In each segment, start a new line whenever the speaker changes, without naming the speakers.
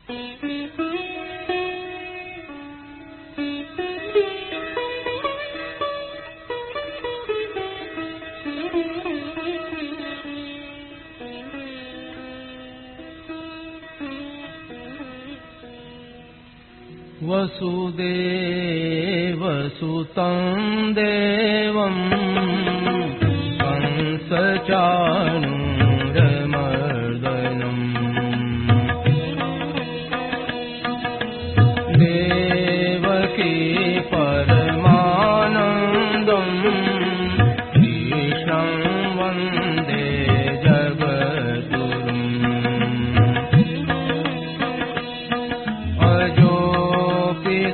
वसुदेवसुतं देवं कंसचाणूरमर्दनम् देवकी परमानन्दं कृष्णं वन्दे जगद्गुरुम्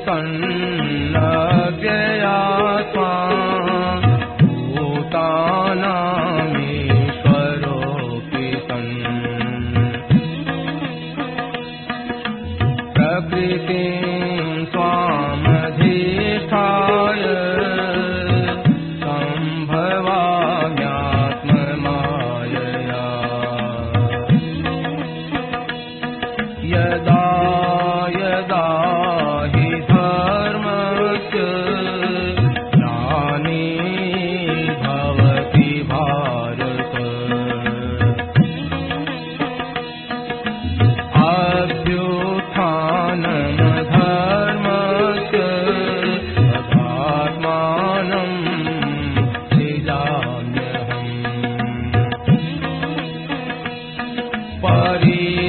सन्नव्ययात्मा भूतानामीश्वरोऽपि सन् प्रकृतिं स्वामधिष्ठाय सम्भवाम्यात्ममायया यदा यदा हि धर्मस्य ग्लानिर्भवति भारत अभ्युत्थानमधर्मस्य तदात्मानं सृजाम्यहम् परित्राणाय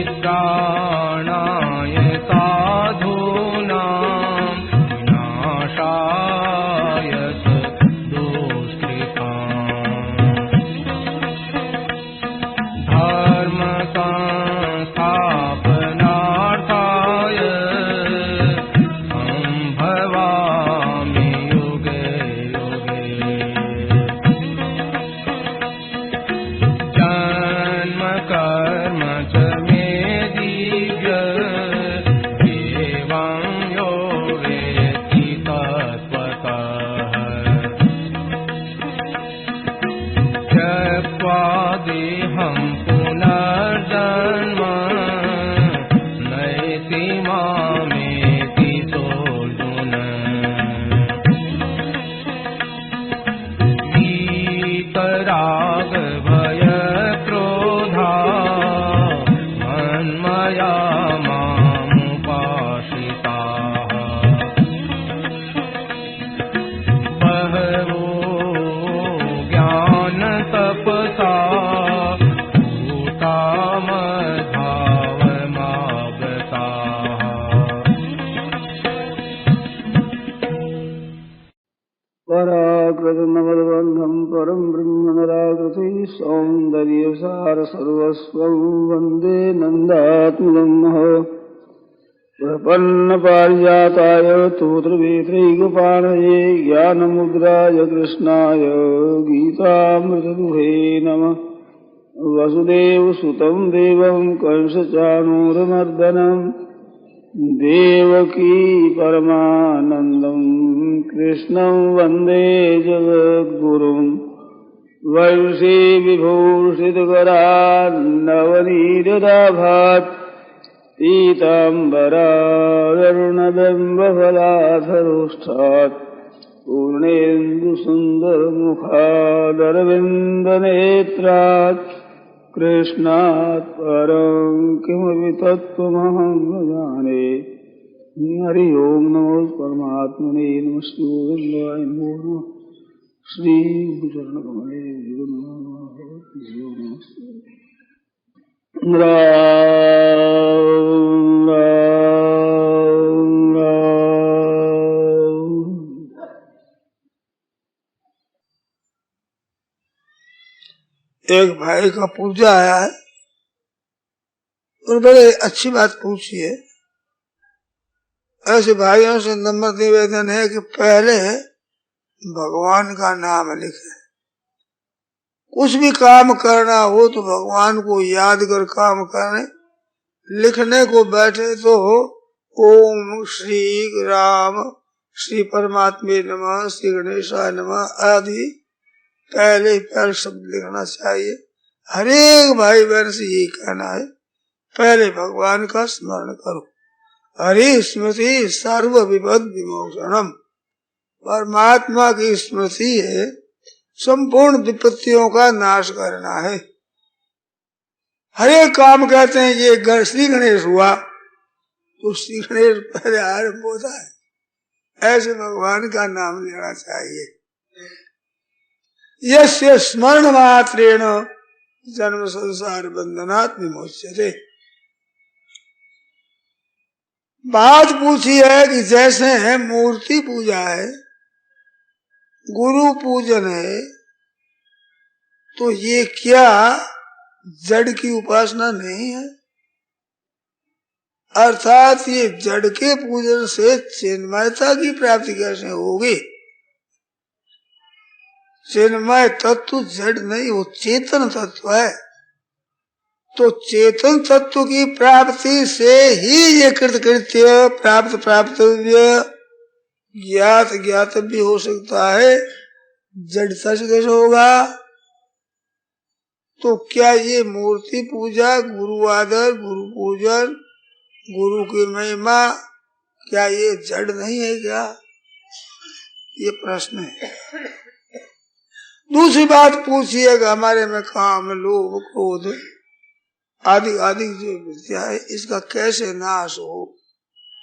साधूनां विनाशाय दुष्कृताम् धर्मसंस्थापनार्थाय सम्भवामि युगे युगे जन्म कर्म च मे दिव्य एवं यो वेत्ति तत्त्वतः त्यक्त्वा देहं पुनर्जन्म नैति मामेति सोऽर्जुन वीतराग भयक्रोधा मन्मया मामुपाश्रिताः बहवो ज्ञानतपसा भूता मद्भावमागताः
पराकृतमवद्बन्धं परं ब्रह्म निराकृति सौन्दर्यसारसर्वस्वं वन्दे नन्दात्मजं प्रपन्नपारिजाताय स्तोत्रवेत्रैकपाणये ज्ञानमुद्राय कृष्णाय गीतामृतदुहे नमः वसुदेवसुतं देवं कंसचाणूरमर्दनं देवकी परमानन्दं कृष्णं वन्दे जगद्गुरुम् वंशी विभूषितकरान्नवनीरदाभात् पीताम्बरारुणबिम्बफलाधरोष्ठात् पूर्णेन्दुसुन्दरमुखादरविन्दनेत्रात् कृष्णात् परं किमपि तत्त्वमहं न जाने हरि ओं नमो परमात्मने नमस्ते गोविन्दाय नमो नमः श्री गुरुचरणकमले नमस्ते राम राम राम। एक भाई का पूजा आया है और बड़े अच्छी बात पूछी है। ऐसे भाइयों से नम्र निवेदन है कि पहले भगवान का नाम लिखे। कुछ भी काम करना हो तो भगवान को याद कर काम करें। लिखने को बैठे तो ओम श्री राम श्री परमात्मे नमः श्री गणेशाय नमः आदि पहले शब्द लिखना चाहिए। हर एक भाई बहन से यही कहना है पहले भगवान का स्मरण करो। हरि स्मृति सर्व विपद विमोचनम, परमात्मा की स्मृति है संपूर्ण विपत्तियों का नाश करना है। हर एक काम कहते हैं ये श्री गणेश हुआ तो श्री गणेश पहले आरंभ होता है, ऐसे भगवान का नाम लेना चाहिए। यस्य स्मरण मात्रेण जन्म संसार बंधनात् विमोच्यते। बात पूछी है कि जैसे है मूर्ति पूजा है, गुरु पूजन है, तो ये क्या जड़ की उपासना नहीं है? अर्थात ये जड़ के पूजन से चिन्मयता की प्राप्ति कैसे होगी? चिन्मय तत्व जड़ नहीं, वो चेतन तत्व है। तो चेतन तत्व की प्राप्ति से ही ये कृतकृत्य प्राप्तव्य ज्ञात भी हो सकता है। जड़ता से कैसे होगा? तो क्या ये मूर्ति पूजा, गुरु आदर, गुरु पूजन, गुरु की महिमा, क्या ये जड़ नहीं है क्या? ये प्रश्न है। दूसरी बात पूछिएगा, हमारे में काम, लोभ, क्रोध आदि आदि जो विद्या है, इसका कैसे नाश हो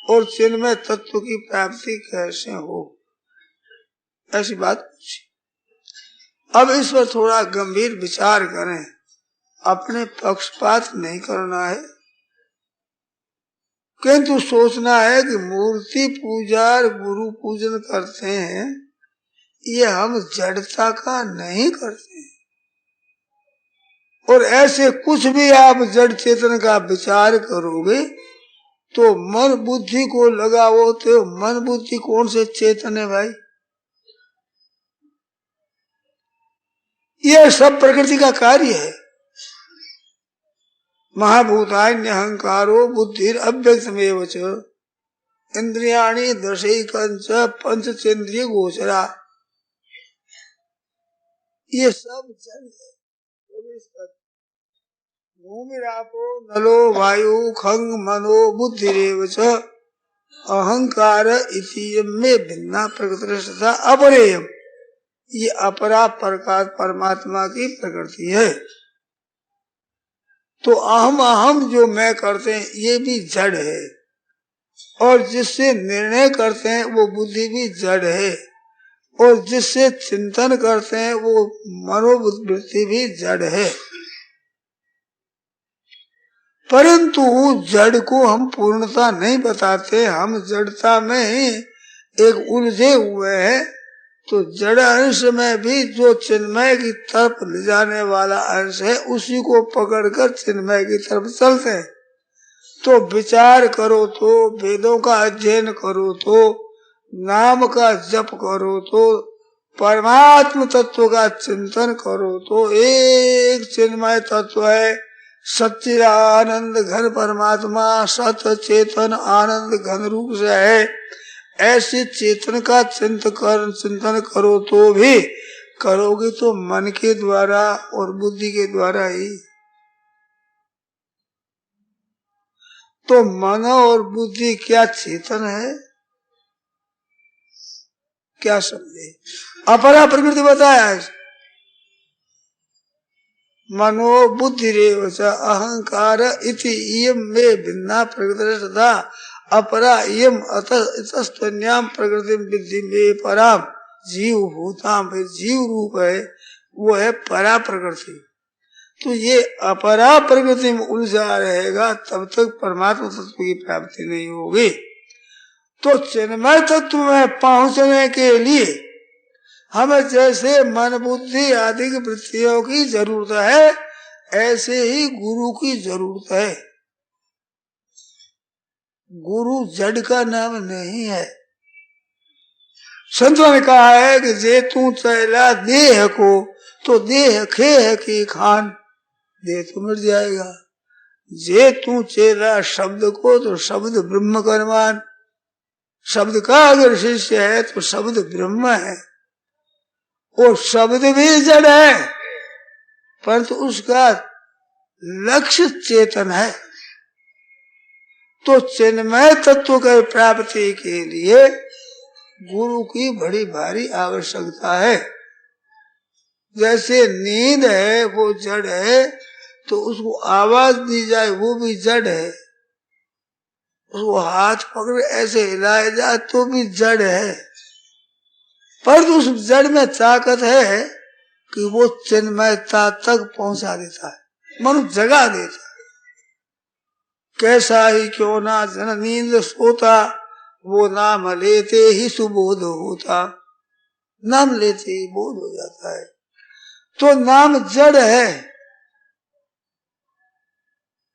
और चिन्मय तत्व की प्राप्ति कैसे हो, ऐसी बात पूछी। अब इस पर थोड़ा गंभीर विचार करें, अपने पक्षपात नहीं करना है, किंतु सोचना है कि मूर्ति पूजा और गुरु पूजन करते हैं, ये हम जड़ता का नहीं करते हैं। और ऐसे कुछ भी आप जड़ चेतन का विचार करोगे तो मन बुद्धि को लगाओ, तो मन बुद्धि कौन से चेतन है भाई? ये सब प्रकृति का कार्य है। महाभूतान्य अहंकारो बुद्धिर अव्यक्तमेव च इंद्रियाणि दशैकंच पंचचेंद्रिय गोचरा, ये सब जड़ है। भूमिरापो नलो वायु खंग मनो बुद्धिरेव च अहंकार इति में भिन्ना प्रकृति अपरेयम, ये अपरा प्रकार परमात्मा की प्रकृति है। तो अहम अहम जो मैं करते हैं ये भी जड़ है, और जिससे निर्णय करते हैं वो बुद्धि भी जड़ है, और जिससे चिंतन करते हैं वो मनोवृत्ति भी जड़ है। परंतु जड़ को हम पूर्णता नहीं बताते, हम जड़ता में ही एक उलझे हुए हैं। तो जड़ अंश में भी जो चिन्मय की तरफ ले जाने वाला अंश है, उसी को पकड़कर चिन्मय की तरफ चलते हैं। तो विचार करो, तो वेदों का अध्ययन करो, तो नाम का जप करो, तो परमात्म तत्व का चिंतन करो, तो एक चिन्मय तत्व है, सच्चिदानंद घन परमात्मा सत चेतन आनंद घन रूप से है। ऐसे चेतन का चिंतन करो, तो भी करोगे तो मन के द्वारा और बुद्धि के द्वारा ही। तो मन और बुद्धि क्या चेतन है? क्या समझे? अपरा प्रकृति बताया है। मनो बुद्धि रेवच अहंकार इति इयम में भिन्ना प्रकृति तथा अपरा इयम अतस्त्वन्याम प्रकृति विद्धि में पराम जीव भूताम, जीव रूप है वो है परा प्रकृति। तो ये अपरा प्रकृति में उलझा रहेगा तब तक परमात्मा तत्व की प्राप्ति नहीं होगी। तो चिन्मय तत्व में पहुंचने के लिए हमें जैसे मन बुद्धि आदि की वृत्तियों की जरूरत है, ऐसे ही गुरु की जरूरत है। गुरु जड़ का नाम नहीं है। संतों ने कहा है कि जे तू चला देह को तो देह खेह की खान, देह तो मिट जाएगा। जे तू चेला शब्द को तो शब्द ब्रह्म कर्मान, शब्द का अगर शिष्य है तो शब्द ब्रह्म है। और शब्द भी जड़ है, परंतु उसका लक्ष्य चेतन है। तो चिन्मय तत्व की प्राप्ति के लिए गुरु की बड़ी भारी आवश्यकता है। जैसे नींद है वो जड़ है, तो उसको आवाज दी जाए वो भी जड़ है, उसको हाथ पकड़ ऐसे हिलाया जाए तो भी जड़ है, पर तो उस जड़ में ताकत है कि वो चिन्मयता तक पहुंचा देता है, मनुष्य जगा देता है। कैसा ही क्यों ना जन नींद सोता, वो नाम लेते ही सुबोध होता। नाम लेते ही बोध हो जाता है। तो नाम जड़ है,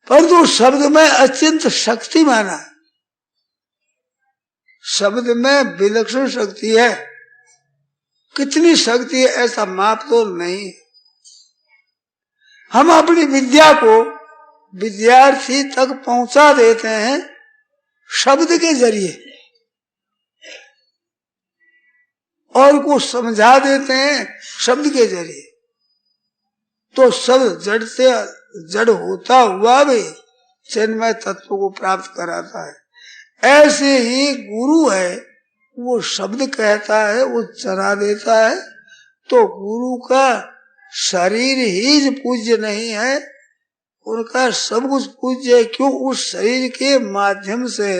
पर तो शब्द में अत्यंत शक्ति माना है। शब्द में विलक्षण शक्ति है। कितनी शक्ति है ऐसा माप तो नहीं। हम अपनी विद्या को विद्यार्थी तक पहुंचा देते हैं शब्द के जरिए, और को समझा देते हैं शब्द के जरिए। तो शब्द जड़ से जड़ होता हुआ भी चिन्मय तत्व को प्राप्त कराता है। ऐसे ही गुरु है, वो शब्द कहता है, वो चरा देता है। तो गुरु का शरीर ही पूज्य नहीं है, उनका सब कुछ पूज्य है। क्यों? उस शरीर के माध्यम से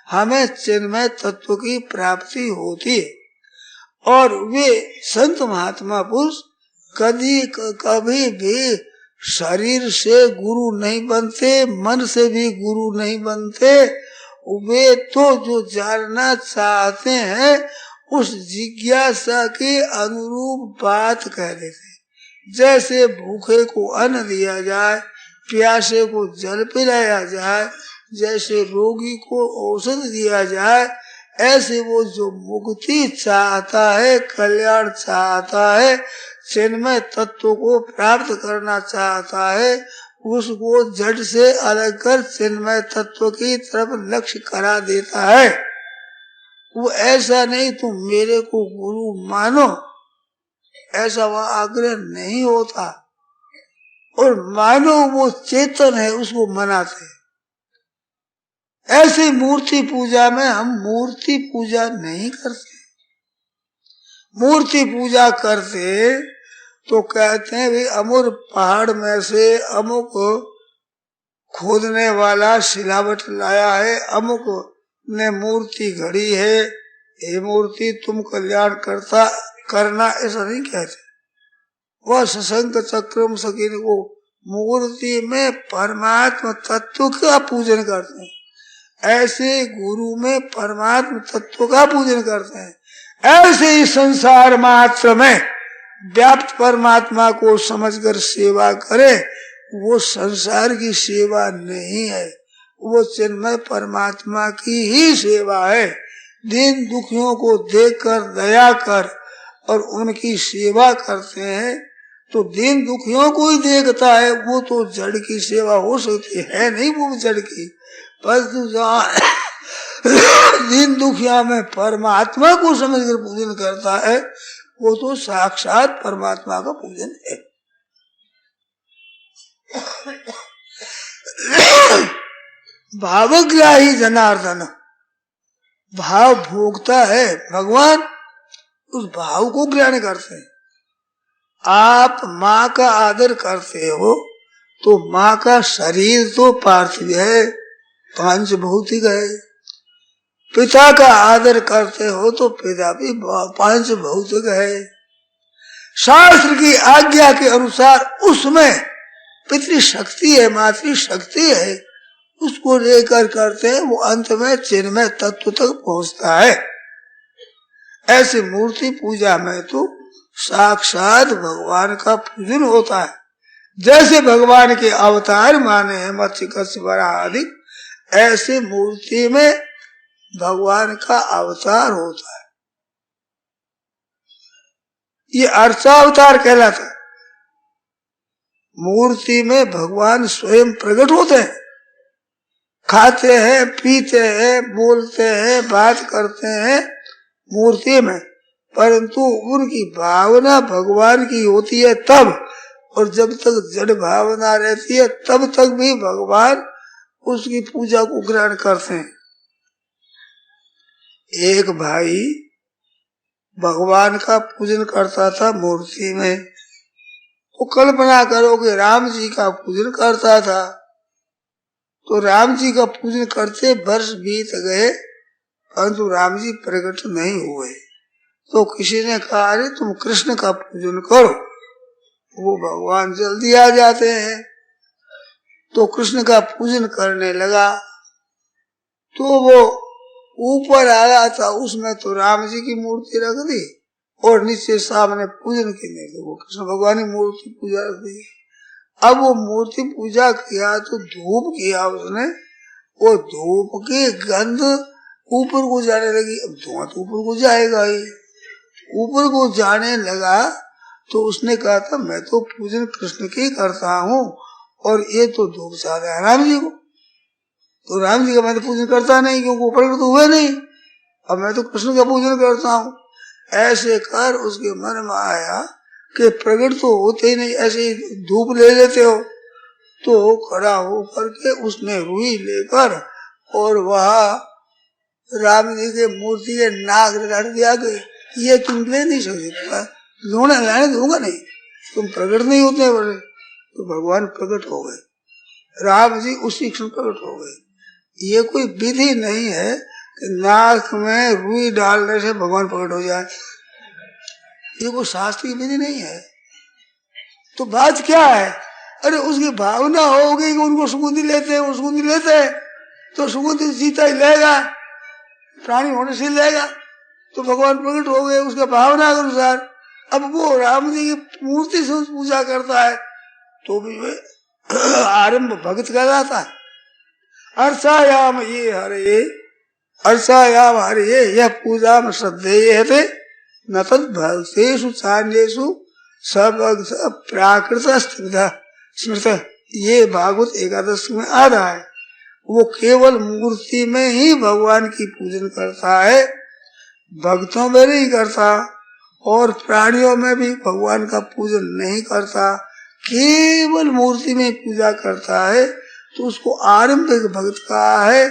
हमें चिन्मय तत्व की प्राप्ति होती है। और वे संत महात्मा पुरुष कभी भी शरीर से गुरु नहीं बनते, मन से भी गुरु नहीं बनते। वे तो जो जानना चाहते हैं उस जिज्ञासा के अनुरूप बात कह देते। जैसे भूखे को अन्न दिया जाए, प्यासे को जल पिलाया जाए, जैसे रोगी को औषध दिया जाए, ऐसे वो जो मुक्ति चाहता है, कल्याण चाहता है, चिन्मय तत्व को प्राप्त करना चाहता है, उसको जड़ से अलग कर चिन्मय तत्व की तरफ लक्ष्य करा देता है। वो ऐसा नहीं तुम मेरे को गुरु मानो, ऐसा वह आग्रह नहीं होता। और मानो वो चेतन है, उसको मनाते। ऐसे मूर्ति पूजा में हम मूर्ति पूजा नहीं करते। मूर्ति पूजा करते तो कहते हैं भाई अमुक पहाड़ में से अमुक खोदने वाला सिलावट लाया है, अमुक ने मूर्ति घड़ी है, ये मूर्ति तुम कल्याण करना, ऐसा नहीं कहते। वह सशंक चक्रम सकीन को मूर्ति में परमात्मा तत्व का पूजन करते हैं। ऐसे गुरु में परमात्मा तत्व का पूजन करते हैं। ऐसे ही संसार मात्र में व्याप्त परमात्मा को समझकर सेवा करे, वो संसार की सेवा नहीं है, वो चिन्मय परमात्मा की ही सेवा है। दीन दुखियों को देखकर दया कर और उनकी सेवा करते हैं तो दीन दुखियों को ही देखता है। वो तो जड़ की सेवा हो सकती है नहीं, वो जड़ की, पर दीन दुखिया में परमात्मा को समझकर पूजन करता है, वो तो साक्षात परमात्मा का पूजन है। भावग्राही जनार्दन, भाव भोगता है भगवान, उस भाव को ग्रहण करते हैं। आप माँ का आदर करते हो तो माँ का शरीर तो पार्थिव है, पांच भौतिक है। पिता का आदर करते हो तो पिता भी पांच भौतिक है। शास्त्र की आज्ञा के अनुसार उसमें पितृ शक्ति है, मातृ शक्ति है, उसको लेकर करते हैं, वो अंत में चिन्मय तत्व तक पहुंचता है। ऐसे मूर्ति पूजा में तो साक्षात भगवान का पूजन होता है। जैसे भगवान के अवतार माने हैं मत्स्य कच्छ वराह आदि, ऐसे मूर्ति में भगवान का अवतार होता है। ये अर्चावतार कहलाता है। मूर्ति में भगवान स्वयं प्रकट होते हैं, खाते हैं, पीते हैं, बोलते हैं, बात करते हैं मूर्ति में, परंतु उनकी भावना भगवान की होती है तब, और जब तक जड़ भावना रहती है तब तक भी भगवान उसकी पूजा को ग्रहण करते हैं। एक भाई भगवान का पूजन करता था मूर्ति में, तो कल्पना करो कि राम जी का पूजन करता था, तो राम जी का पूजन करते वर्ष बीत गए परंतु राम जी प्रकट नहीं हुए। तो किसी ने कहा अरे तुम कृष्ण का पूजन करो, वो भगवान जल्दी आ जाते हैं। तो कृष्ण का पूजन करने लगा, तो वो ऊपर आया था, उसमें तो राम जी की मूर्ति रख दी और नीचे सामने पूजन करने के वो कृष्ण भगवान की मूर्ति पूजा रख दी। अब वो मूर्ति पूजा किया तो धूप किया उसने, वो धूप की गंध ऊपर को जाने लगी। अब धुआं तो ऊपर को जाएगा ही, ऊपर को जाने लगा तो उसने कहा था मैं तो पूजन कृष्ण की करता हूँ और ये तो धूप चाहता है राम जी को, तो राम जी का मैं तो पूजन करता नहीं क्योंकि वो प्रकट हुए नहीं, अब मैं तो कृष्ण का पूजन करता हूँ। ऐसे कर उसके मन में आया कि प्रकट तो होते ही नहीं, ऐसे ही धूप ले लेते हो। तो खड़ा होकर के उसने रुई लेकर और वह राम जी के मूर्ति के नाक रगड़ दिया कि ये तुम ले नहीं सकते, लोना लाने दूंगा नहीं, तुम प्रकट नहीं होते बड़े। तो भगवान प्रकट हो गए, राम जी उसी क्षण प्रकट हो गए। ये कोई विधि नहीं है कि नाक में रुई डालने से भगवान प्रकट हो जाए, ये कोई शास्त्रीय विधि नहीं है। तो बात क्या है, अरे उसकी भावना होगी कि उनको सुगंधी लेते हैं, वो सुगंधी लेते हैं तो सुगंधी सीता ही लेगा, प्राणी होने से लेगा, तो भगवान प्रकट हो गए उसके भावना के अनुसार। अब वो राम जी की मूर्ति से पूजा करता है तो भी आरंभ भक्त कहलाता है। अर्चायाम ये हरे, अर्चायाम हरे यह पूजा में श्रद्धेय थे न तद भक्तेषु चान्येषु सब प्राकृत स्मृत। ये भागवत एकादश में आ रहा है। वो केवल मूर्ति में ही भगवान की पूजन करता है, भक्तों में नहीं करता और प्राणियों में भी भगवान का पूजन नहीं करता, केवल मूर्ति में पूजा करता है। तो उसको आरंभिक भक्त कहा है।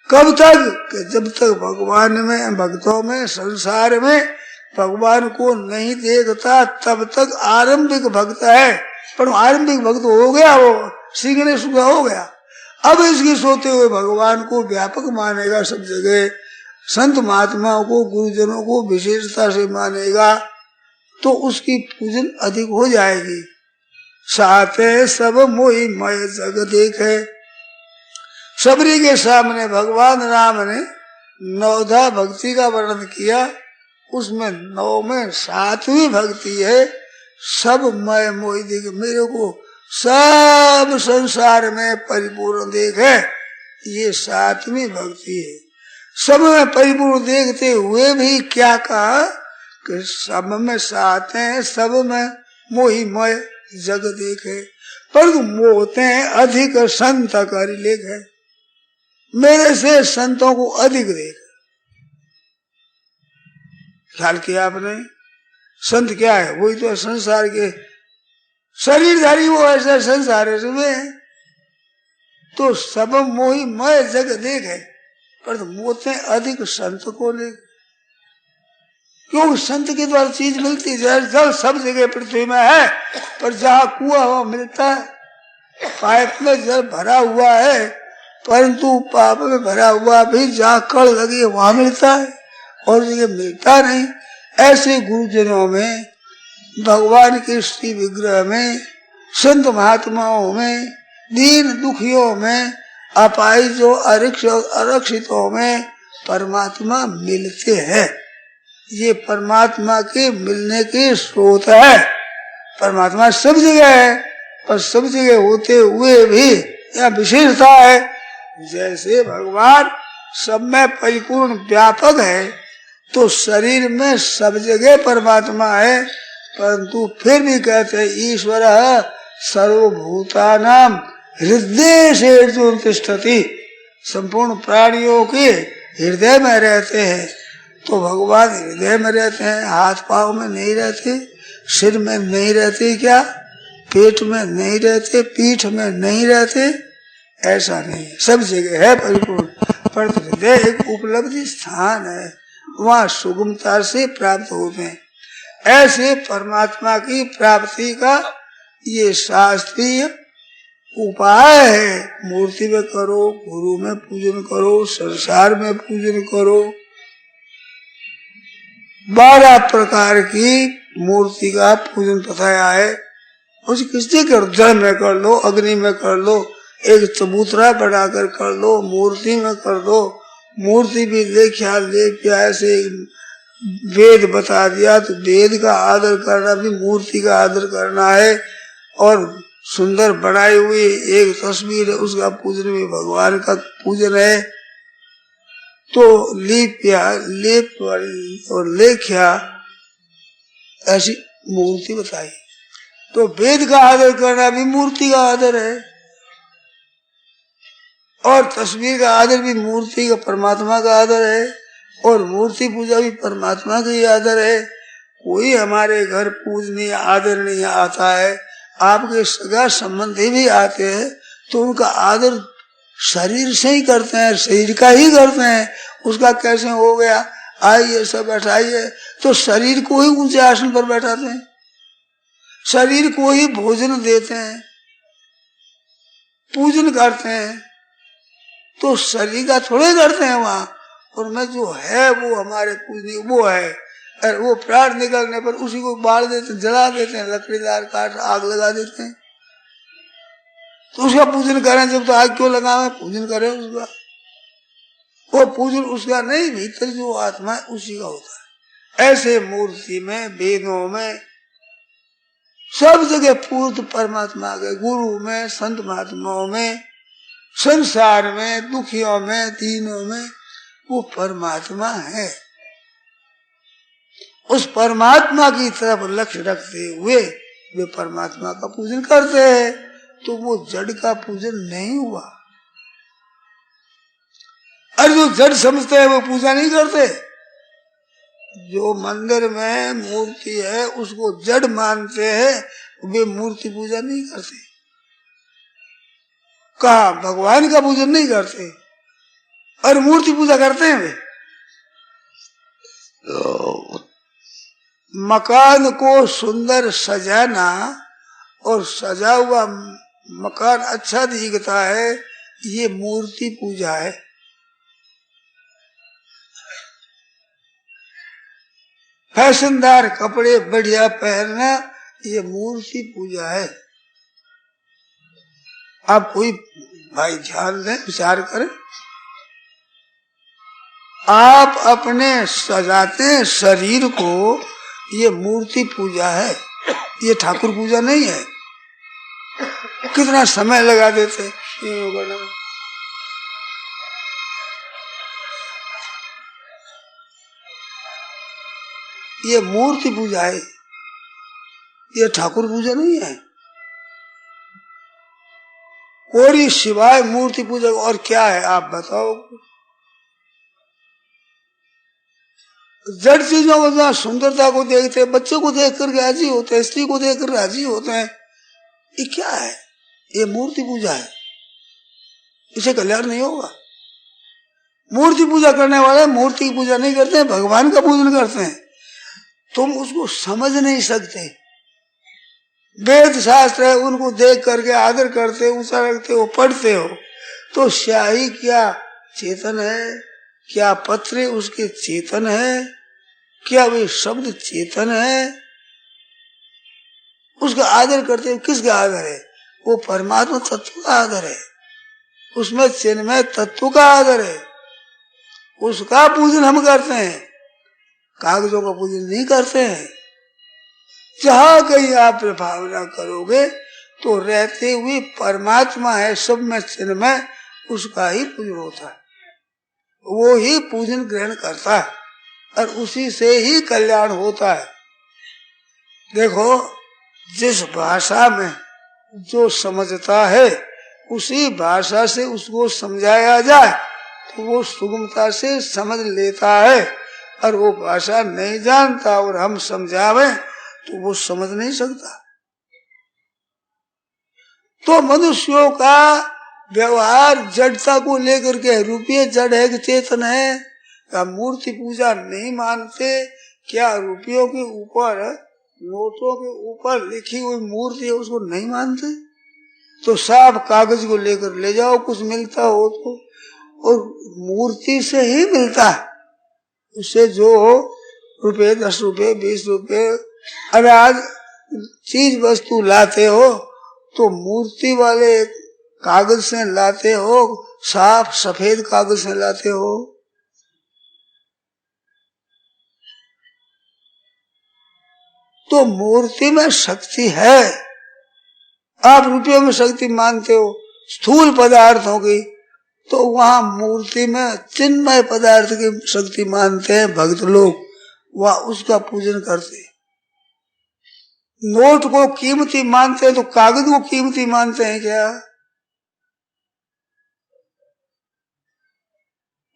कब तक कि जब तक भगवान में, भक्तों में, संसार में भगवान को नहीं देखता तब तक आरंभिक भक्त है। पर आरंभिक भक्त हो गया, वो श्री गणेश का हो गया। अब इसके सोते हुए भगवान को व्यापक मानेगा, सब जगह संत महात्माओं को, गुरुजनों को विशेषता से मानेगा तो उसकी पूजन अधिक हो जाएगी। साथे सब मोहि मय जग देखे। सबरी के सामने भगवान राम ने नवधा भक्ति का वर्णन किया, उसमें 9 में 7वीं भक्ति है सब मय मोहि देखे, मेरे को सब संसार में परिपूर्ण देखे, ये 7वीं भक्ति है। सब में परिपूर्ण देखते हुए भी क्या कहा कि सब में साथ हैं, सब में मोहि मय जग देखे, परंतु मोहते अधिक संत कर लेखे, मेरे से संतों को अधिक देखे। ख्याल किया आपने, संत क्या है, वही तो संसार के शरीरधारी, वो ऐसा संसार है तुम्हें। तो सब मोहि मय जग देखे, पर तो मोहते अधिक संत को ले, क्यों संत के द्वारा चीज मिलती है। जल सब जगह पृथ्वी में है, पर जहाँ कुआं वहाँ मिलता है, पाइप में जल भरा हुआ है परंतु पाप में भरा हुआ भी जहाँ कड़ लगी है वहां मिलता है और जगह मिलता नहीं। ऐसे गुरुजनों में, भगवान के श्री विग्रह में, संत महात्माओं में, दीन दुखियों में, अपाहिजों अरक्षितों में परमात्मा मिलते हैं। ये परमात्मा के मिलने के स्रोत है। परमात्मा सब जगह है, पर सब जगह होते हुए भी यह विशेषता है। जैसे भगवान सब में परिपूर्ण व्यापक है तो शरीर में सब जगह परमात्मा है, परंतु फिर भी कहते हैं ईश्वर सर्वभूतानां हृदयेषु तिष्ठति, संपूर्ण प्राणियों के हृदय में रहते हैं। तो भगवान हृदय में रहते हैं, हाथ पांव में नहीं रहते, सिर में नहीं रहते, क्या पेट में नहीं रहते, पीठ में नहीं रहते, ऐसा नहीं है, सब जगह है परिपूर्ण, पर हृदय एक उपलब्धि स्थान है, वहां सुगमता से प्राप्त होते हैं। ऐसे परमात्मा की प्राप्ति का ये शास्त्रीय उपाय है। मूर्ति में करो, गुरु में पूजन करो, संसार में पूजन करो। 12 प्रकार की मूर्ति का पूजन बताया है। उसे किससे करो, जल में कर लो, अग्नि में कर लो, एक चबूतरा बनाकर कर लो, मूर्ति में कर दो। मूर्ति भी लेख्या लेख्या ऐसे वेद बता दिया, तो वेद का आदर करना भी मूर्ति का आदर करना है। और सुंदर बनाई हुई एक तस्वीर है, उसका पूजन भी भगवान का पूजन है। तो लिप्या लेप और लेख्या ऐसी मूर्ति बताई। तो वेद का आदर करना भी मूर्ति का आदर है, और तस्वीर का आदर भी मूर्ति का, परमात्मा का आदर है, और मूर्ति पूजा भी परमात्मा का ही आदर है। कोई हमारे घर पूजनीय आदरणीय आता है, आपके सगा संबंधी भी आते हैं, तो उनका आदर शरीर से ही करते हैं, शरीर का ही करते हैं। उसका कैसे हो गया, आइए सब बैठाइए, तो शरीर को ही ऊंचे आसन पर बैठाते हैं, शरीर को ही भोजन देते हैं, पूजन करते हैं, तो शरीर का थोड़े करते हैं वहां। और मैं जो है वो हमारे पूजनीय वो है, और वो प्राण निकलने पर उसी को बाल देते, जला देते हैं, लकड़ीदार काट आग लगा देते हैं। तो उसका पूजन करें, जब तो आग क्यों लगावे, पूजन करें उसका। वो पूजन उसका नहीं, भीतर जो आत्मा है उसी का होता है। ऐसे मूर्ति में, वेदों में, सब जगह पूर्त परमात्मा के, गुरु में, संत महात्माओं में, संसार में, दुखियों में, दीनों में वो परमात्मा है। उस परमात्मा की तरफ लक्ष्य रखते हुए वे परमात्मा का पूजन करते हैं, तो वो जड़ का पूजन नहीं हुआ। और जो जड़ समझते हैं वो पूजा नहीं करते। जो मंदिर में मूर्ति है उसको जड़ मानते हैं, वे मूर्ति पूजा नहीं करते। कहा भगवान का पूजन नहीं करते और मूर्ति पूजा करते हैं वे। तो मकान को सुंदर सजाना और सजा हुआ मकान अच्छा दिखता है, ये मूर्ति पूजा है। फैशनदार कपड़े बढ़िया पहनना, ये मूर्ति पूजा है। आप कोई भाई ध्यान दें, विचार करें। आप अपने सजाते हैं शरीर को, ये मूर्ति पूजा है, ये ठाकुर पूजा नहीं है। कितना समय लगा देते हैं। ये मूर्ति पूजा है, ये ठाकुर पूजा नहीं है। और ये सिवाय मूर्ति पूजा और क्या है आप बताओ। जड़ चीजों को जहाँ सुंदरता को देखते हैं, बच्चे को देख कर राजी होते हैं, स्त्री को देख कर राजी होते हैं, ये क्या है, ये मूर्ति पूजा है। इसे कल्याण नहीं होगा। मूर्ति पूजा करने वाले मूर्ति की पूजा नहीं करते हैं, भगवान का पूजन करते हैं। तुम उसको समझ नहीं सकते। वेद शास्त्र है, उनको देख करके आदर करते हो, ऊंचा रखते हो, पढ़ते हो, तो स्याही क्या चेतन है, क्या पत्र उसके चेतन है, क्या वे शब्द चेतन है, उसका आदर करते हो। किसका आदर है, वो परमात्मा तत्व का आदर है, उसमें चिन्मय तत्व का आदर है, उसका पूजन हम करते हैं, कागजों का पूजन नहीं करते हैं। जहां कहीं आप भावना करोगे तो रहते हुए परमात्मा है, सब में चिन्मय, उसका ही पूजन होता है, वो ही पूजन ग्रहण करता है और उसी से ही कल्याण होता है। देखो, जिस भाषा में जो समझता है उसी भाषा से उसको समझाया जाए तो वो सुगमता से समझ लेता है, और वो भाषा नहीं जानता और हम समझावे तो वो समझ नहीं सकता। तो मनुष्यों का व्यवहार जड़ता को लेकर के, रुपये जड़ है कि चेतन है? क्या मूर्ति पूजा नहीं मानते? क्या रुपयों के ऊपर, नोटों के ऊपर लिखी हुई मूर्ति है उसको नहीं मानते? तो साफ कागज को लेकर ले जाओ, कुछ मिलता हो तो, और मूर्ति से ही मिलता है। उससे जो रुपए, 10 रुपए, 20 रुपए, अरे आज चीज वस्तु लाते हो तो मूर्ति वाले कागज से लाते हो, साफ सफेद कागज से लाते हो। तो मूर्ति में शक्ति है। आप रुपयों में शक्ति मानते हो, स्थूल पदार्थों की, तो वहां मूर्ति में चिन्मय पदार्थ की शक्ति मानते हैं भक्त लोग, वह उसका पूजन करते हैं। नोट को कीमती मानते हैं तो कागज को कीमती मानते हैं क्या?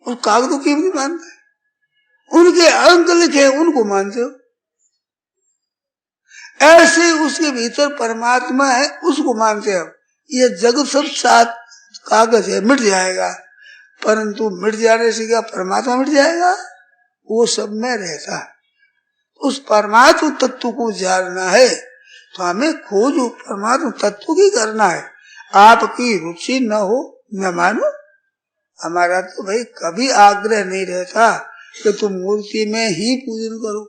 उस कागज को कीमती मानते हैं, उनके अंक लिखे उनको मानते हो। ऐसे उसके भीतर परमात्मा है, उसको मानते हैं। ये जगत सब साथ कागज है, मिट जाएगा, परंतु मिट जाने से क्या परमात्मा मिट जाएगा? वो सब में रहता है। उस परमात्मा तत्व को जानना है तो हमें खोज परमात्मा तत्व की करना है। आपकी रुचि न हो न मानो, हमारा तो भाई कभी आग्रह नहीं रहता कि तुम मूर्ति में ही पूजन करो।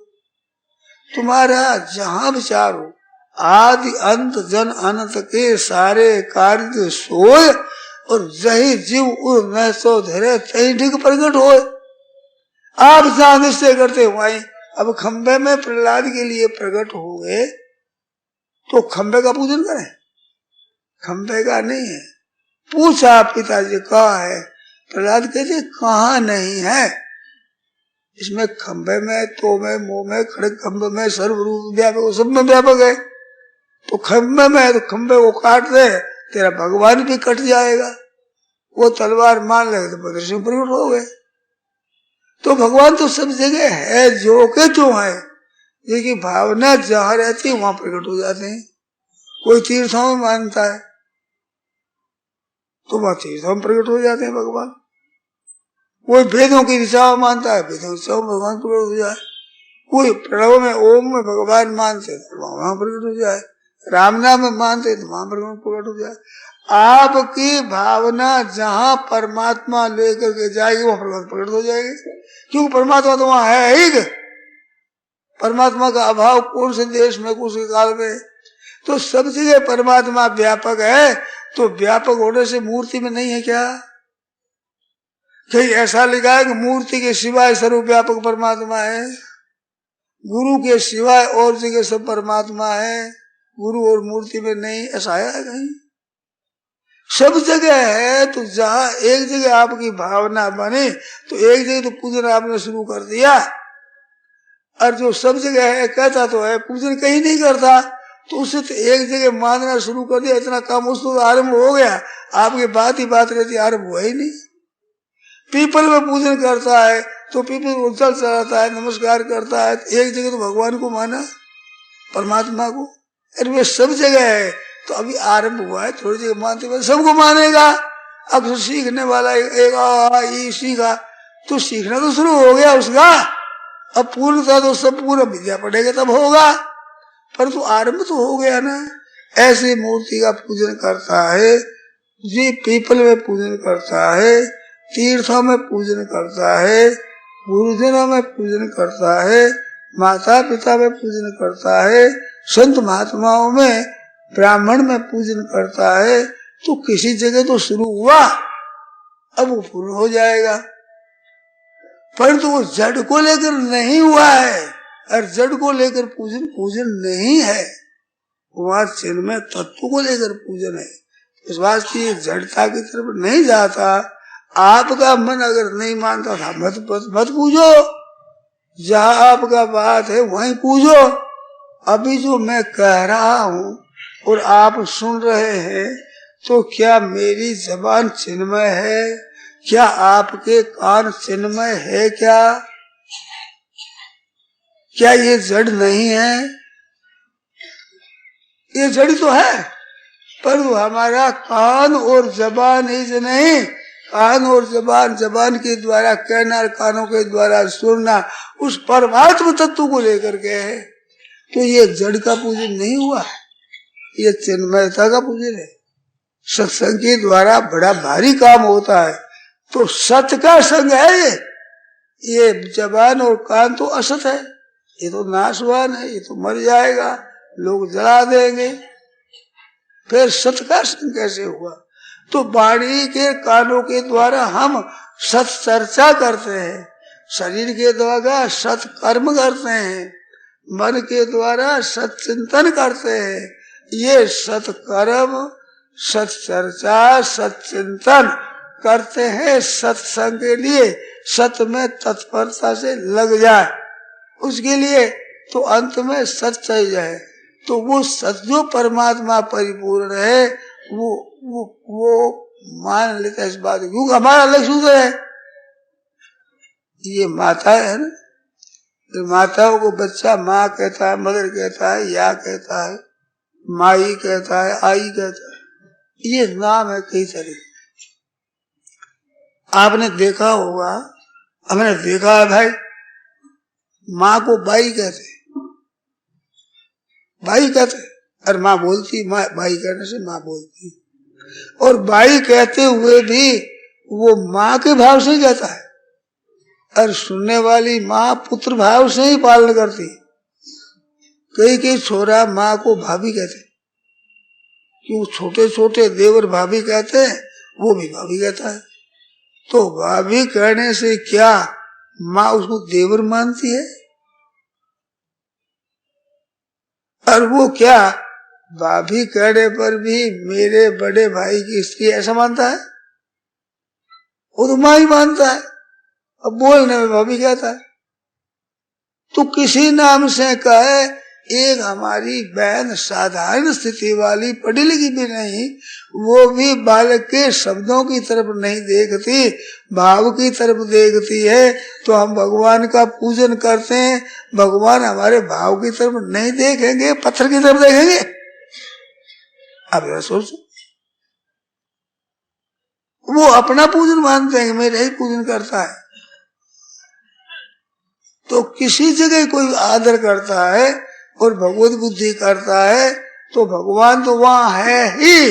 तुम्हारा जहां विचार हो, आदि अंत जन अनंत के सारे कार्य सोए, और जही जीव उर न सो धरे तही ढिग प्रकट हो। आप जहां निश्चय करते वहीं। अब खंबे में प्रहलाद के लिए प्रकट हो गए तो खंबे का पूजन करें? खंबे का नहीं है। पूछा पिताजी कहाँ है? प्रहलाद कहते कहाँ नहीं है, इसमें खंबे में, तो में, मुंह में, खड़े खंबे में, सर्वरूप व्यापक, सब में व्यापक है। तो खंबे में है तो खंबे को काट दे, तेरा भगवान भी कट जाएगा। वो तलवार मान लगे तो बद्र प्रकट हो गए। तो भगवान तो सब जगह है, जो के जो है, ये भावना जहाँ रहती है वहां प्रकट हो जाते हैं। कोई तीर्थों में मानता है तो वह तीर्थों में प्रकट हो जाते हैं भगवान। कोई वेदों की दिशा मानता है, वेदों की दिशा में भगवान प्रकट हो जाए। कोई प्रणव में, ओम में भगवान मानते तो वहां प्रकट हो जाए। राम नाम में मानते तो वहां प्रकट हो जाए। आपकी भावना जहां परमात्मा लेकर के जाएगी वहां परमात्मा प्रकट हो जाएगी, क्योंकि परमात्मा तो वहां है ही। परमात्मा का अभाव कौन से देश में, कौन से काल में? तो सब जगह परमात्मा व्यापक है। तो व्यापक होने से मूर्ति में नहीं है क्या? कहीं ऐसा लिखा है कि मूर्ति के सिवाय सर्वव्यापक परमात्मा है, गुरु के सिवाय और जगह सब परमात्मा है, गुरु और मूर्ति में नहीं, ऐसा है कहीं? सब जगह है। तो जहां एक जगह आपकी भावना बने तो एक जगह तो पूजन आपने शुरू कर दिया, और जो सब जगह है कहता तो है पूजन कहीं नहीं करता, तो उसे तो एक जगह मानना शुरू कर दिया, इतना काम उसको तो आरंभ हो गया। आपकी बात ही बात रहती, आरंभ हुआ ही नहीं। पीपल में पूजन करता है तो पीपल को जल चढ़ाता है, नमस्कार करता है, एक जगह तो भगवान को माना, परमात्मा को। अरे वे सब जगह है तो अभी आरंभ हुआ है, थोड़ी जगह मानते हुए सबको मानेगा। अब सीखने वाला एक सीखा तो सीखना तो शुरू हो गया उसका, अब पूर्णता तो सब पूरा विद्या पढ़ेगा तब होगा, परंतु आरंभ तो हो गया ना। ऐसे मूर्ति का पूजन करता है, जी पीपल में पूजन करता है, तीर्थों में पूजन करता है, गुरुजनों में पूजन करता है, माता पिता में पूजन करता है, संत महात्माओं में, ब्राह्मण में पूजन करता है। तो किसी जगह तो शुरू हुआ, अब वो पूर्ण हो जाएगा। परंतु वो जड़ को लेकर नहीं हुआ है, और जड़ को लेकर पूजन पूजन नहीं है, वहां चिन्मय तत्व को लेकर पूजन है। इस वास्ते जड़ता की तरफ नहीं जाता। आपका मन अगर नहीं मानता था मत पूजो, जहां आपका बात है वहीं पूजो। अभी जो मैं कह रहा हूं और आप सुन रहे हैं, तो क्या मेरी जबान चिन्मय है? क्या आपके कान चिन्मय है? क्या ये जड़ नहीं है? ये जड़ तो है, पर हमारा कान और जबान ही से नहीं, कान और जबान, जबान के द्वारा कहना, कानों के द्वारा सुनना, उस परमात्म तत्व को लेकर के है। तो ये जड़ का पूजन नहीं हुआ, ये चिन्मयता का पूजन है। सत्संग के द्वारा बड़ा भारी काम होता है। तो सत का संग है ये जबान और कान तो असत है, ये तो नाशवान है, ये तो मर जाएगा, लोग जला देंगे। फिर सत का संग कैसे हुआ? तो वाणी के कानों के द्वारा हम सत चर्चा करते हैं, शरीर के द्वारा सत कर्म करते हैं, मन के द्वारा सत चिंतन करते हैं। ये सत कर्म, सत चर्चा, सत चिंतन करते हैं सत्संग के लिए, सत में तत्परता से लग जाए उसके लिए, तो अंत में सत चल जाए। तो वो सत जो परमात्मा परिपूर्ण है वो मान लेता है इस बात, क्योंकि हमारा लक्ष्य सूत्र है। ये माता है ना, तो माताओं को बच्चा माँ कहता है, मदर कहता है, या कहता है, माई कहता है, आई कहता है, ये नाम है कई तरह। आपने देखा होगा, हमने देखा है भाई, माँ को बाई कहते, बाई कहते, और माँ बोलती, माँ बाई कहने से माँ बोलती, और बाई कहते हुए भी वो माँ के भाव से ही कहता है, और सुनने वाली माँ पुत्र भाव से ही पालन करती। कई छोरा माँ को भाभी कहते, क्यों छोटे छोटे देवर भाभी कहते हैं, वो भी भाभी कहता है। तो भाभी कहने से क्या माँ उसको देवर मानती है? और वो क्या भाभी कहने पर भी मेरे बड़े भाई की स्त्री ऐसा मानता है? वो तो माँ ही मानता है, अब बोलने में भाभी कहता है। तो किसी नाम से कहे, एक हमारी बहन साधारण स्थिति वाली, पढ़ी लिखी भी नहीं, वो भी बालक के शब्दों की तरफ नहीं देखती, भाव की तरफ देखती है। तो हम भगवान का पूजन करते हैं, भगवान हमारे भाव की तरफ नहीं देखेंगे, पत्थर की तरफ देखेंगे? अब यह सोचो, वो अपना पूजन मानते हैं, मेरा ही पूजन करता है। तो किसी जगह कोई आदर करता है और भगवत बुद्धि करता है, तो भगवान तो वहां है ही,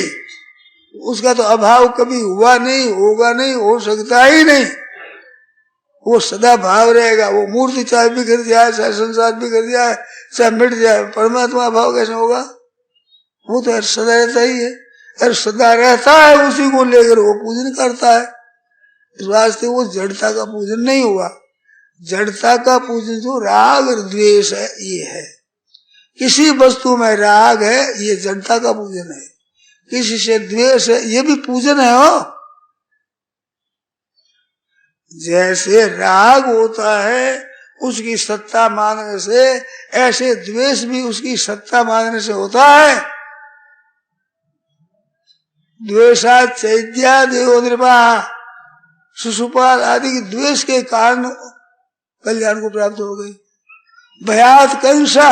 उसका तो अभाव कभी हुआ नहीं, होगा नहीं, हो सकता ही नहीं। वो सदा भाव रहेगा। वो मूर्ति चाहे बिखर जाए, चाहे संसार बिखर जाए, चाहे मिट जाए, परमात्मा भाव कैसे होगा? वो तो सदा रहता ही है, और सदा रहता है, उसी को लेकर वो पूजन करता है। इस वास्ते वो जड़ता का पूजन नहीं हुआ। जड़ता का पूजन जो राग और द्वेष है, ये है। किसी वस्तु में राग है, ये जड़ता का पूजन है। किसी से द्वेष है, ये भी पूजन है। हो जैसे राग होता है उसकी सत्ता मानने से, ऐसे द्वेष भी उसकी सत्ता मानने से होता है। द्वेषा चैत्या देव नृपा, शिशुपाल आदि की द्वेष के कारण कल्याण को प्राप्त हो गई। भयात कंसा,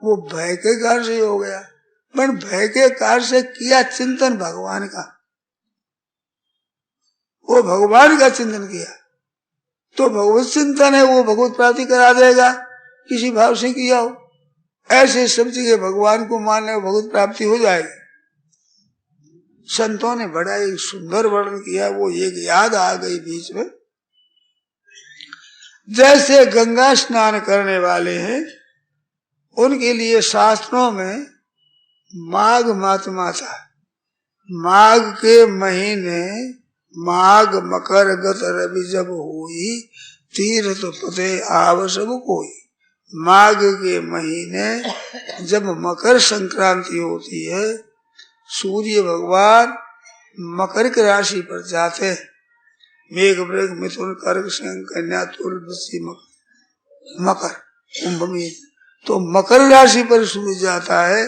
वो भय के कारण से हो गया, पर भय के कारण से किया चिंतन भगवान का, वो भगवान का चिंतन किया, तो भगवत चिंतन है, वो भगवत प्राप्ति करा देगा, किसी भाव से किया हो। ऐसे सब जगह भगवान को मानने भगवत प्राप्ति हो जाएगी। संतों ने बड़ा एक सुंदर वर्णन किया, वो एक याद आ गई बीच में। जैसे गंगा स्नान करने वाले हैं, उनके लिए शास्त्रों में माघ महात्मा था। माघ के महीने, माघ मकर गत रवि जब हुई, तीर्थ पते आवश्यक कोई। माघ के महीने जब मकर संक्रांति होती है, सूर्य भगवान मकर की राशि पर जाते हैं। मेघ वृग मिथुन कर्क सिंह कन्या तुल वृश्चिक मकर कुंभ में, तो मकर राशि पर सूर्य जाता है,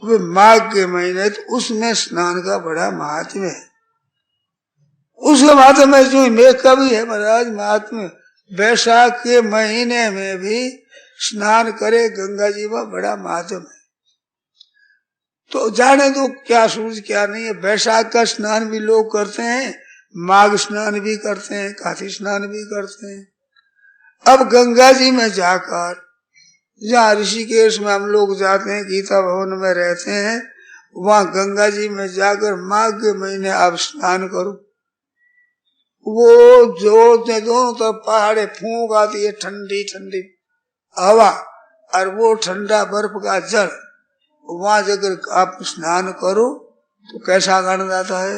वे माघ के महीने, तो उसमें स्नान का बड़ा महात्म्य है। उसका महात्म्य जो मेघ का भी है महाराज महात्म्य। वैशाख के महीने में भी स्नान करे गंगा जी में, बड़ा महात्म्य है। तो जाने दो क्या सूरज क्या नहीं है। वैशाख का स्नान भी लोग करते हैं, माघ स्नान भी करते हैं, काशी स्नान भी करते हैं। अब गंगा जी में जाकर, जहाँ ऋषिकेश में हम लोग जाते हैं, गीता भवन में रहते हैं, वहां गंगा जी में जाकर माघ के महीने आप स्नान करो। वो जोर से दोनों तरफ पहाड़े फूंक आती है, ठंडी ठंडी हवा, और वो ठंडा बर्फ का जल, वहां जाकर आप स्नान करो तो कैसा आनंद आता है।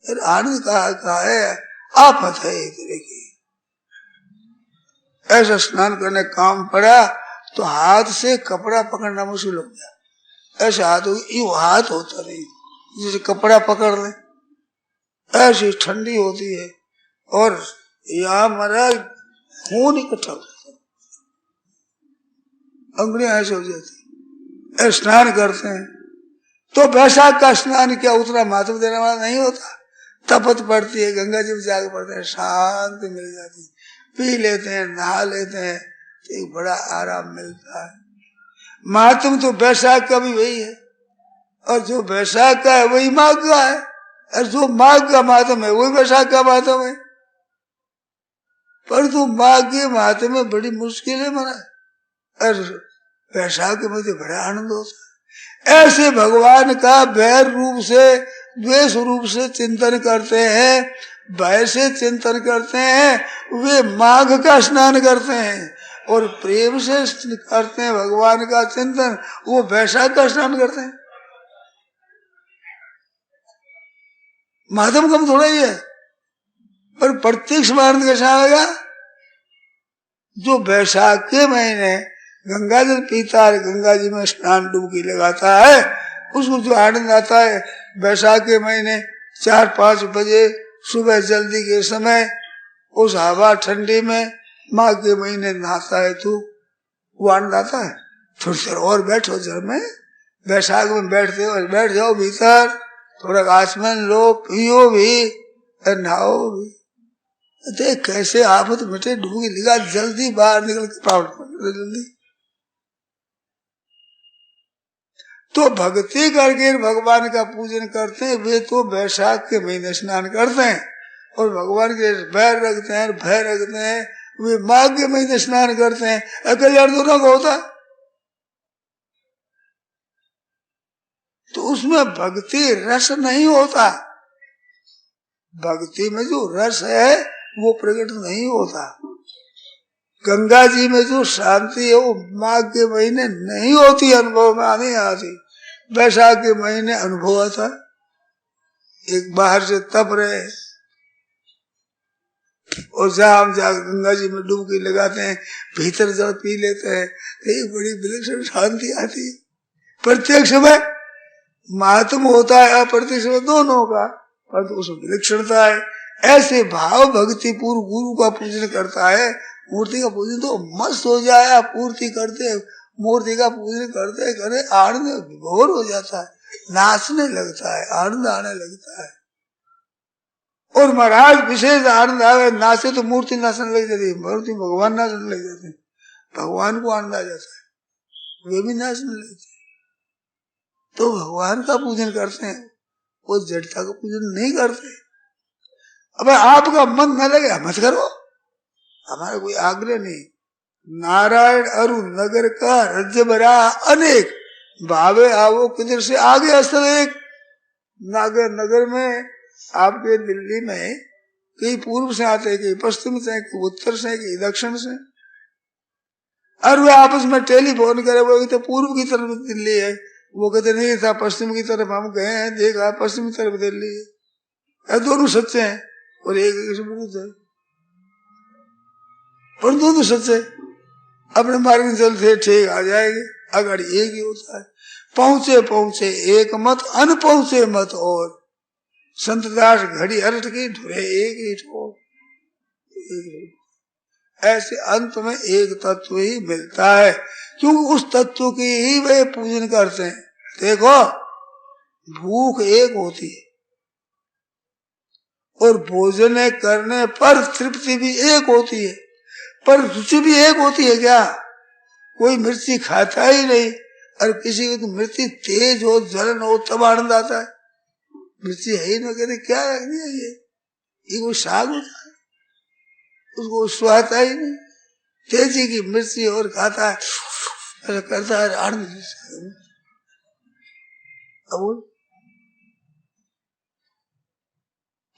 आनंद का है, आफत है एक तरह की। ऐसा स्नान करने काम पड़ा तो हाथ से कपड़ा पकड़ना मुश्किल हो गया। ऐसा हाथ हाथ होता नहीं, जैसे कपड़ा पकड़ ले, ऐसी ठंडी होती है। और यहाँ हमारा खून इकट्ठा हो जाता, अंगुलियां ऐसे हो जाती। स्नान करते हैं तो वैशाख का स्नान क्या उतना महत्व देने वाला नहीं होता। तपत पड़ती है, गंगा जी में जाकर पड़ते हैं, शांति मिल जाती है, पी लेते हैं, नहा लेते हैं, तो एक बड़ा आराम मिलता है। महात्म तो वैशाख का भी वही है, और जो वैशाख का है वही माघ का है, और जो माघ का महात्म है वही वैशाख का महात्म है। पर तो माघ के महात्म में बड़ी मुश्किल है मना, और वैशाख के मध्य बड़ा आनंद होता है। ऐसे भगवान का वैर रूप से, द्वेष रूप से चिंतन करते हैं, भय से चिंतन करते हैं, वे माघ का स्नान करते हैं। और प्रेम से करते हैं भगवान का चिंतन, वो वैशाख का स्नान करते हैं। महात्म कम थोड़ा ही है, पर प्रत्यक्ष आनंद कैसा आएगा। जो वैशाख के महीने गंगा जल पीता है, गंगा जी में स्नान डुबकी लगाता है, उसको जो आनंद आता है, वैशाख के महीने 4-5 बजे सुबह जल्दी के समय उस हवा ठंडी में माघ के महीने नहाता है तो वो आनंद आता है। थोड़ी देर और बैठो जल में, वैशाख में बैठते हो, बैठ जाओ भीतर, थोड़ा आसमान लो, पियो भी, नहाओ भी। देख कैसे आफत मिटे, डुबकी लगा, जल्दी बाहर निकल के प्राप्त कर जल्दी। तो भक्ति करके भगवान का पूजन करते हैं, वे तो वैशाख के महीने स्नान करते हैं, और भगवान के बैर रखते हैं, भय रखते हैं, वे माघ के महीने स्नान करते हैं। कल्याण दोनों का होता है। तो उसमें भक्ति रस नहीं होता, भक्ति में जो रस है वो प्रकट नहीं होता। गंगा जी में जो शांति है वो माघ के महीने नहीं होती, अनुभव में नहीं आती, वैशाख के महीने अनुभव आता। एक बाहर से तप रहे और जहाँ हम जा गंगा जी में डुबकी लगाते हैं, भीतर जल पी लेते हैं, एक बड़ी विलक्षण शांति आती है। प्रत्यक्ष में महात्म होता है, अप्रत्यक्ष में दोनों का, पर तो उसमें विलक्षणता है। ऐसे भाव भक्ति पूर्व गुरु का पूजन करता है। मूर्ति का पूजन तो मस्त हो जाए, पूर्ति करते, मूर्ति का पूजन करते करे आनंद विभोर हो जाता है, नाचने लगता है, आनंद आने लगता है। और महाराज विशेष आनंद आवे, नाचे तो मूर्ति नाचने लग जाती है, मूर्ति भगवान नाचने लग जाते हैं, भगवान को आनंद आ जाता है, वे भी नाचने लगते हैं। तो भगवान का पूजन करते हैं, वो जड़ता का पूजन नहीं करते। अब आपका मन न लगे मत करो, हमारा कोई आग्रह नहीं। नारायण अरु नगर का राज्य बरा अनेक, भावे आवो किधर से आगे असल एक। नगर में आपके दिल्ली में कई पूर्व से आते हैं, कई पश्चिम से, कई उत्तर से, कई दक्षिण से, और वे आपस में टेलीफोन करे, वो तो पूर्व की तरफ दिल्ली है, वो कहते नहीं था पश्चिम की तरफ हम गए हैं, देखा पश्चिम की तरफ दिल्ली है। दोनों सच्चे हैं और एक से विरुद्ध है, पर दोनों सच्चे अपने मार्ग में चलते ठीक आ जाएंगे। अगर एक ही होता है, पहुंचे पहुंचे एक मत, अन पहुंचे मत और। संत दास घड़ी अर्थ की ढुरे एक ही ठोर। ऐसे अंत में एक तत्व ही मिलता है, क्योंकि उस तत्व की ही वे पूजन करते हैं। देखो भूख एक होती है और भोजन करने पर तृप्ति भी एक होती है, पर रुचि भी एक होती है क्या? कोई मिर्ची खाता ही नहीं और किसी की तो मिर्ची तेज हो, जलन हो, तब आनंद आता है। मिर्ची है ही ना, कहते क्या रख दिया ये कोई साग होता है, उसको स्वाद ही नहीं। तेजी की मिर्ची और खाता है, ऐसा करता है आनंद।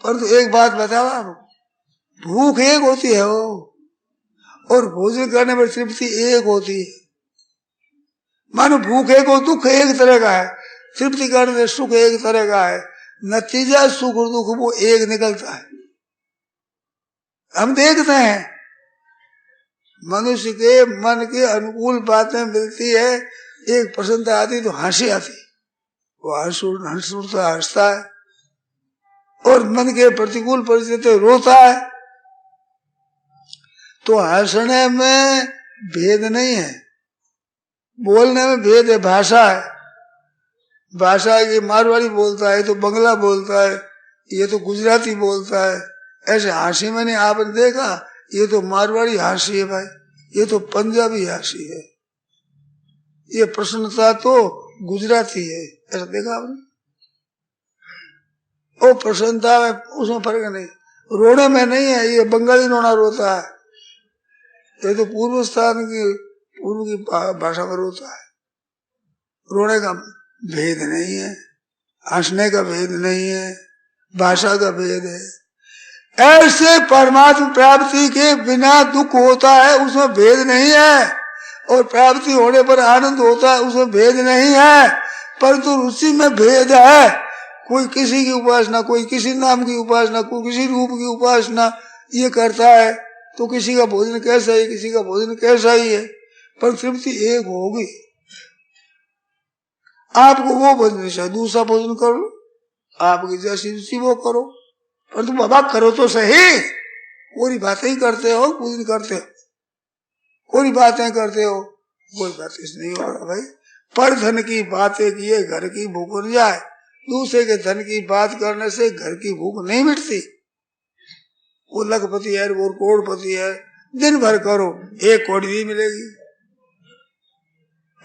परंतु एक बात बताओ आप, भूख एक होती है वो, और भोजन करने पर तृप्ति एक होती है। मानो भूख एक हो, दुख एक तरह का है, तृप्ति करने से सुख एक तरह का है, नतीजा सुख और दुख वो एक निकलता है। हम देखते हैं मनुष्य के मन के अनुकूल बातें मिलती है, एक प्रसन्नता आती तो हंसी आती, वो हंस उड़ता हंसता है, और मन के प्रतिकूल परिस्थिति रोता है। तो हंसने में भेद नहीं है, बोलने में भेद है, भाषा है। भाषा की मारवाड़ी बोलता है तो बंगला बोलता है, ये तो गुजराती बोलता है। ऐसे हंसी मैंने आपने देखा, ये तो मारवाड़ी हंसी है भाई, ये तो पंजाबी हंसी है, ये प्रसन्नता तो गुजराती है, ऐसा देखा आपने? वो प्रसन्नता में उसमें फर्क नहीं, रोने में नहीं है, ये बंगाली रोना रोता है, ये तो पूर्व की भाषा में रोता है। रोने का भेद नहीं है, हंसने का भेद नहीं है, भाषा का भेद है। ऐसे परमात्मा प्राप्ति के बिना दुख होता है, उसमें भेद नहीं है, और प्राप्ति होने पर आनंद होता है, उसमें भेद नहीं है। परंतु रुचि में भेद है, कोई किसी की उपासना, कोई किसी नाम की उपासना, कोई किसी रूप की उपासना ये करता है, तो किसी का भोजन कैसा है, किसी का भोजन कैसा ही है, पर तृप्ति एक होगी। आपको वो भोजन चाहिए, दूसरा भोजन करो, आपकी जैसी रुचि वो करो, परंतु बाबा करो तो सही। कोई बातें ही करते हो, पूजन करते हो, कोई बातें करते हो, कोई बात नहीं हो रहा भाई। पर धन की बातें किए घर की भूख न जाए, दूसरे के धन की बात करने से घर की भूख नहीं मिटती। वो लखपति है, वो करोड़पति है, दिन भर करो एक कौड़ी नहीं मिलेगी,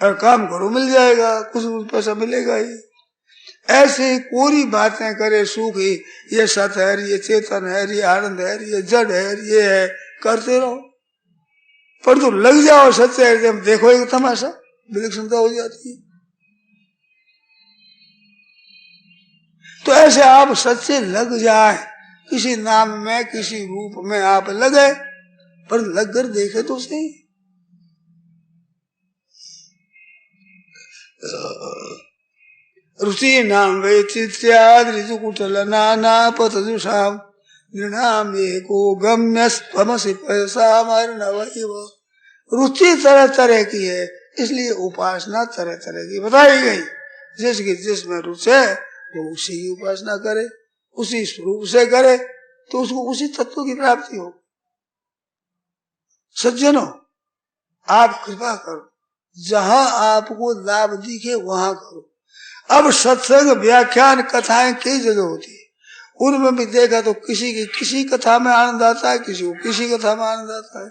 और काम करो मिल जाएगा, कुछ पैसा मिलेगा ही। ऐसे कोरी बातें करे सुख ही, ये सत है, ये चेतन है, ये आनंद है, ये जड़ है, ये है, करते रहो। पर तो लग जाओ सच्चे है, देखो एक तमाशा, विलक्षणता हो जाती है। तो ऐसे आप सच्चे लग जाए, किसी नाम में किसी रूप में आप लगे, पर लग कर देखे तो सही। रुचि नाम वैचित्र्याद ऋतुकुटल नाना पतजुषाम नृणाम एको गम्यस्त्वमसि पैसामर्णवैव। रुचि तरह तरह की है, इसलिए उपासना तरह तरह की बताई गई। जिसकी जिसमें रुचि है वो उसी की उपासना करे, उसी स्वरूप से करे, तो उसको उसी तत्व की प्राप्ति हो। सज्जनों, आप कृपा करो, जहां आपको लाभ दिखे वहां करो। अब सत्संग व्याख्यान कथाएं कई जगह होती है, उनमें भी देखा तो किसी कथा में आनंद आता है, किसी को किसी कथा में आनंद आता है,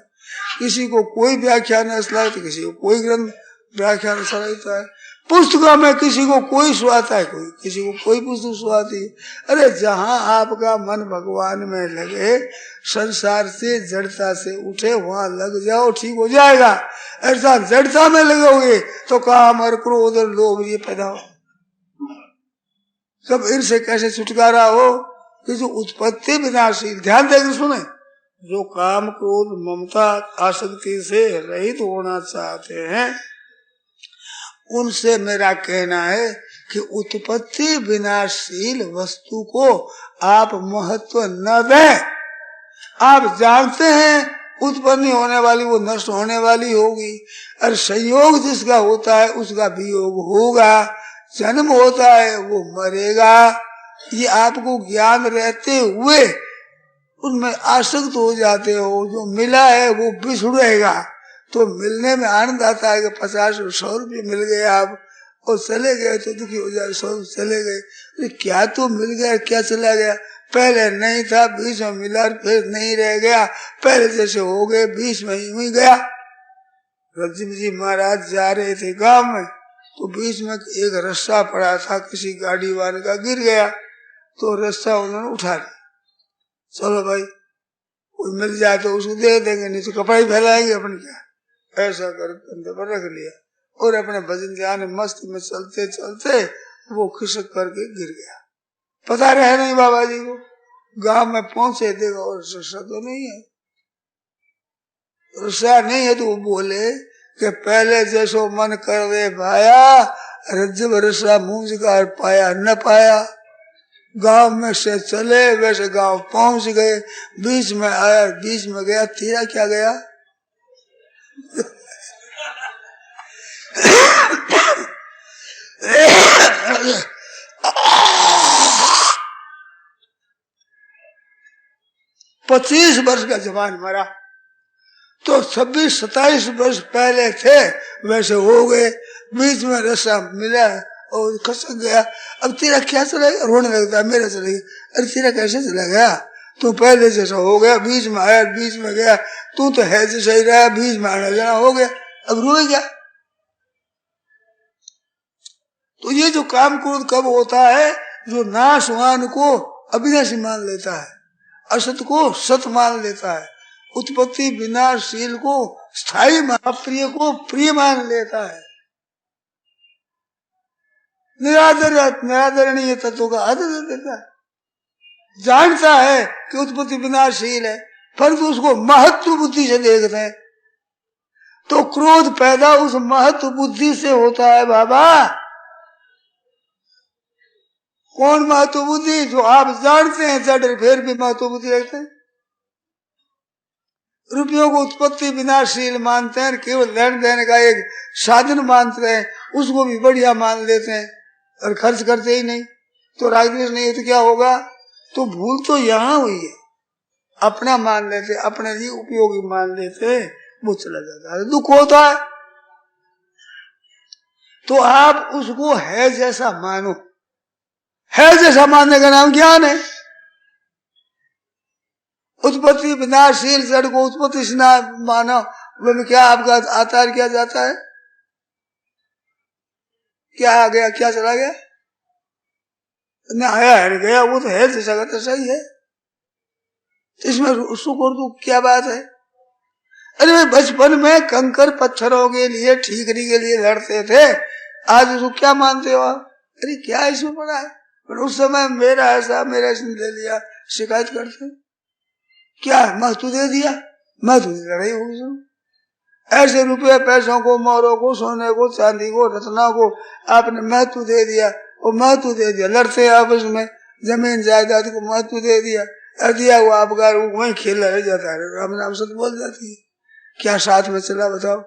किसी को कोई व्याख्यान अच्छा लगता है, किसी को कोई ग्रंथ व्याख्यान अच्छा लगता है, पुस्तकों में किसी को कोई सुहाता है, कोई किसी को कोई पुस्तक सुहाती है। अरे जहां आपका मन भगवान में लगे, संसार से जड़ता से उठे, वहां लग जाओ, ठीक हो जाएगा। ऐसा जड़ता में लगोगे तो काम और क्रोध और लोभ ये पैदा हो। सब इनसे कैसे छुटकारा हो कि जो उत्पत्ति विनाशील, ध्यान देकर सुने, जो काम क्रोध ममता आसक्ति से रहित होना चाहते हैं, उनसे मेरा कहना है कि उत्पत्ति विनाशील वस्तु को आप महत्व न दें। आप जानते हैं उत्पन्न होने वाली वो नष्ट होने वाली होगी, और संयोग जिसका होता है उसका वियोग होगा, जन्म होता है वो मरेगा। ये आपको ज्ञान रहते हुए उनमें आसक्त हो जाते हो, जो मिला है वो बिछुड़ेगा। तो मिलने में आनंद आता है कि 50-100 रुपये मिल गए आप, और चले गए तो दुखी हो जाए, 100 चले गए, क्या तो मिल गया क्या चला गया, पहले नहीं था, बीच में मिला, फिर नहीं रह गया, पहले जैसे हो गए, बीच में ही गया। रजीव जी महाराज जा रहे थे गांव में, तो बीच में एक रस्सा पड़ा था किसी गाड़ी वाले का, गिर गया तो रस्सा उन्होंने उठा लिया। चलो भाई कोई मिल जाए तो उसको दे देंगे, नहीं तो कपड़ा ही फैलाएंगे अपन क्या। ऐसा कर कंधे पर रख लिया और अपने भजन ध्यान मस्ती में चलते चलते वो खिसक करके गिर गया। पता रहे नहीं बाबा जी को। गांव में पहुंचे देखो और रस्सा तो नहीं है। रस्सा नहीं है तो वो बोले कि पहले जैसो मन कर दे भाया, रज्जब रस्सा मुंह का पाया न पाया। गांव में से चले वैसे गांव पहुंच गए, बीच में आया बीच में गया, तेरा क्या गया? पच्चीस वर्ष का जवान मरा तो 26-27 वर्ष पहले थे वैसे हो गए। बीच में रस्सा मिला और खसक गया। अब तेरा क्या चलेगा? रोने लगता है, मेरा चलेगा। अरे तेरा कैसे चला गया? तू पहले जैसा हो गया, बीच में आया बीच में गया, तू तो है जैसा ही रहा, बीच में आना जाना हो गया, अब रोए क्या? तो ये जो काम क्रोध कब होता है? जो नाशवान को अविनाशी मान लेता है, असत को सत मान लेता है, उत्पत्ति विनाशशील को स्थायी, अप्रिय को प्रिय मान लेता है, निरादरणीय तत्व का आदर देता है, जानता है कि उत्पत्ति विनाशशील है परंतु उसको महत्व बुद्धि से देखते हैं। तो क्रोध पैदा उस महत्व बुद्धि से होता है बाबा। कौन महत्व बुद्धि? जो आप जानते हैं जड़ फिर भी महत्व बुद्धि रखते हैं। रुपयों को उत्पत्ति विनाशशील मानते हैं, केवल लेन देने का एक साधन मानते हैं, उसको भी बढ़िया मान लेते हैं और खर्च करते ही नहीं। तो राजनीति नहीं तो क्या होगा? तो भूल तो यहाँ हुई है, अपना मान लेते, अपने लिए उपयोगी मान लेते, वो चला जाता है, दुख होता है। तो आप उसको है जैसा मानो। है जैसा मानने का नाम ज्ञान है। उत्पत्ति विनाशशील जड़ को उत्पत्ति से ना मानो, वह क्या आपका आता है, क्या जाता है, क्या आ गया क्या चला गया? न आया है न गया, वो तो है जैसा का तैसा ही है। इसमें सुख और दुख क्या बात है? अरे भाई बचपन में कंकर पत्थरों के लिए ठीकरी के लिए लड़ते थे, आज उसको क्या मानते हो आप? अरे क्या इसमें पड़ा है? पर उस समय मेरा ऐसा मेरा इसने ले लिया, शिकायत करते क्या महत्व दे दिया, महत्व दे रही होगी। ऐसे रुपये पैसों को, मोरों को, सोने को, चांदी को, रत्ना को आपने महत्व दे दिया, और महत्व दे दिया, लड़ते आपस में, जमीन जायदाद को महत्व दे दिया, दिया हुआ आपका वही खेल रह जाता है, राम नाम सत बोल जाती है, क्या साथ में चला बताओ?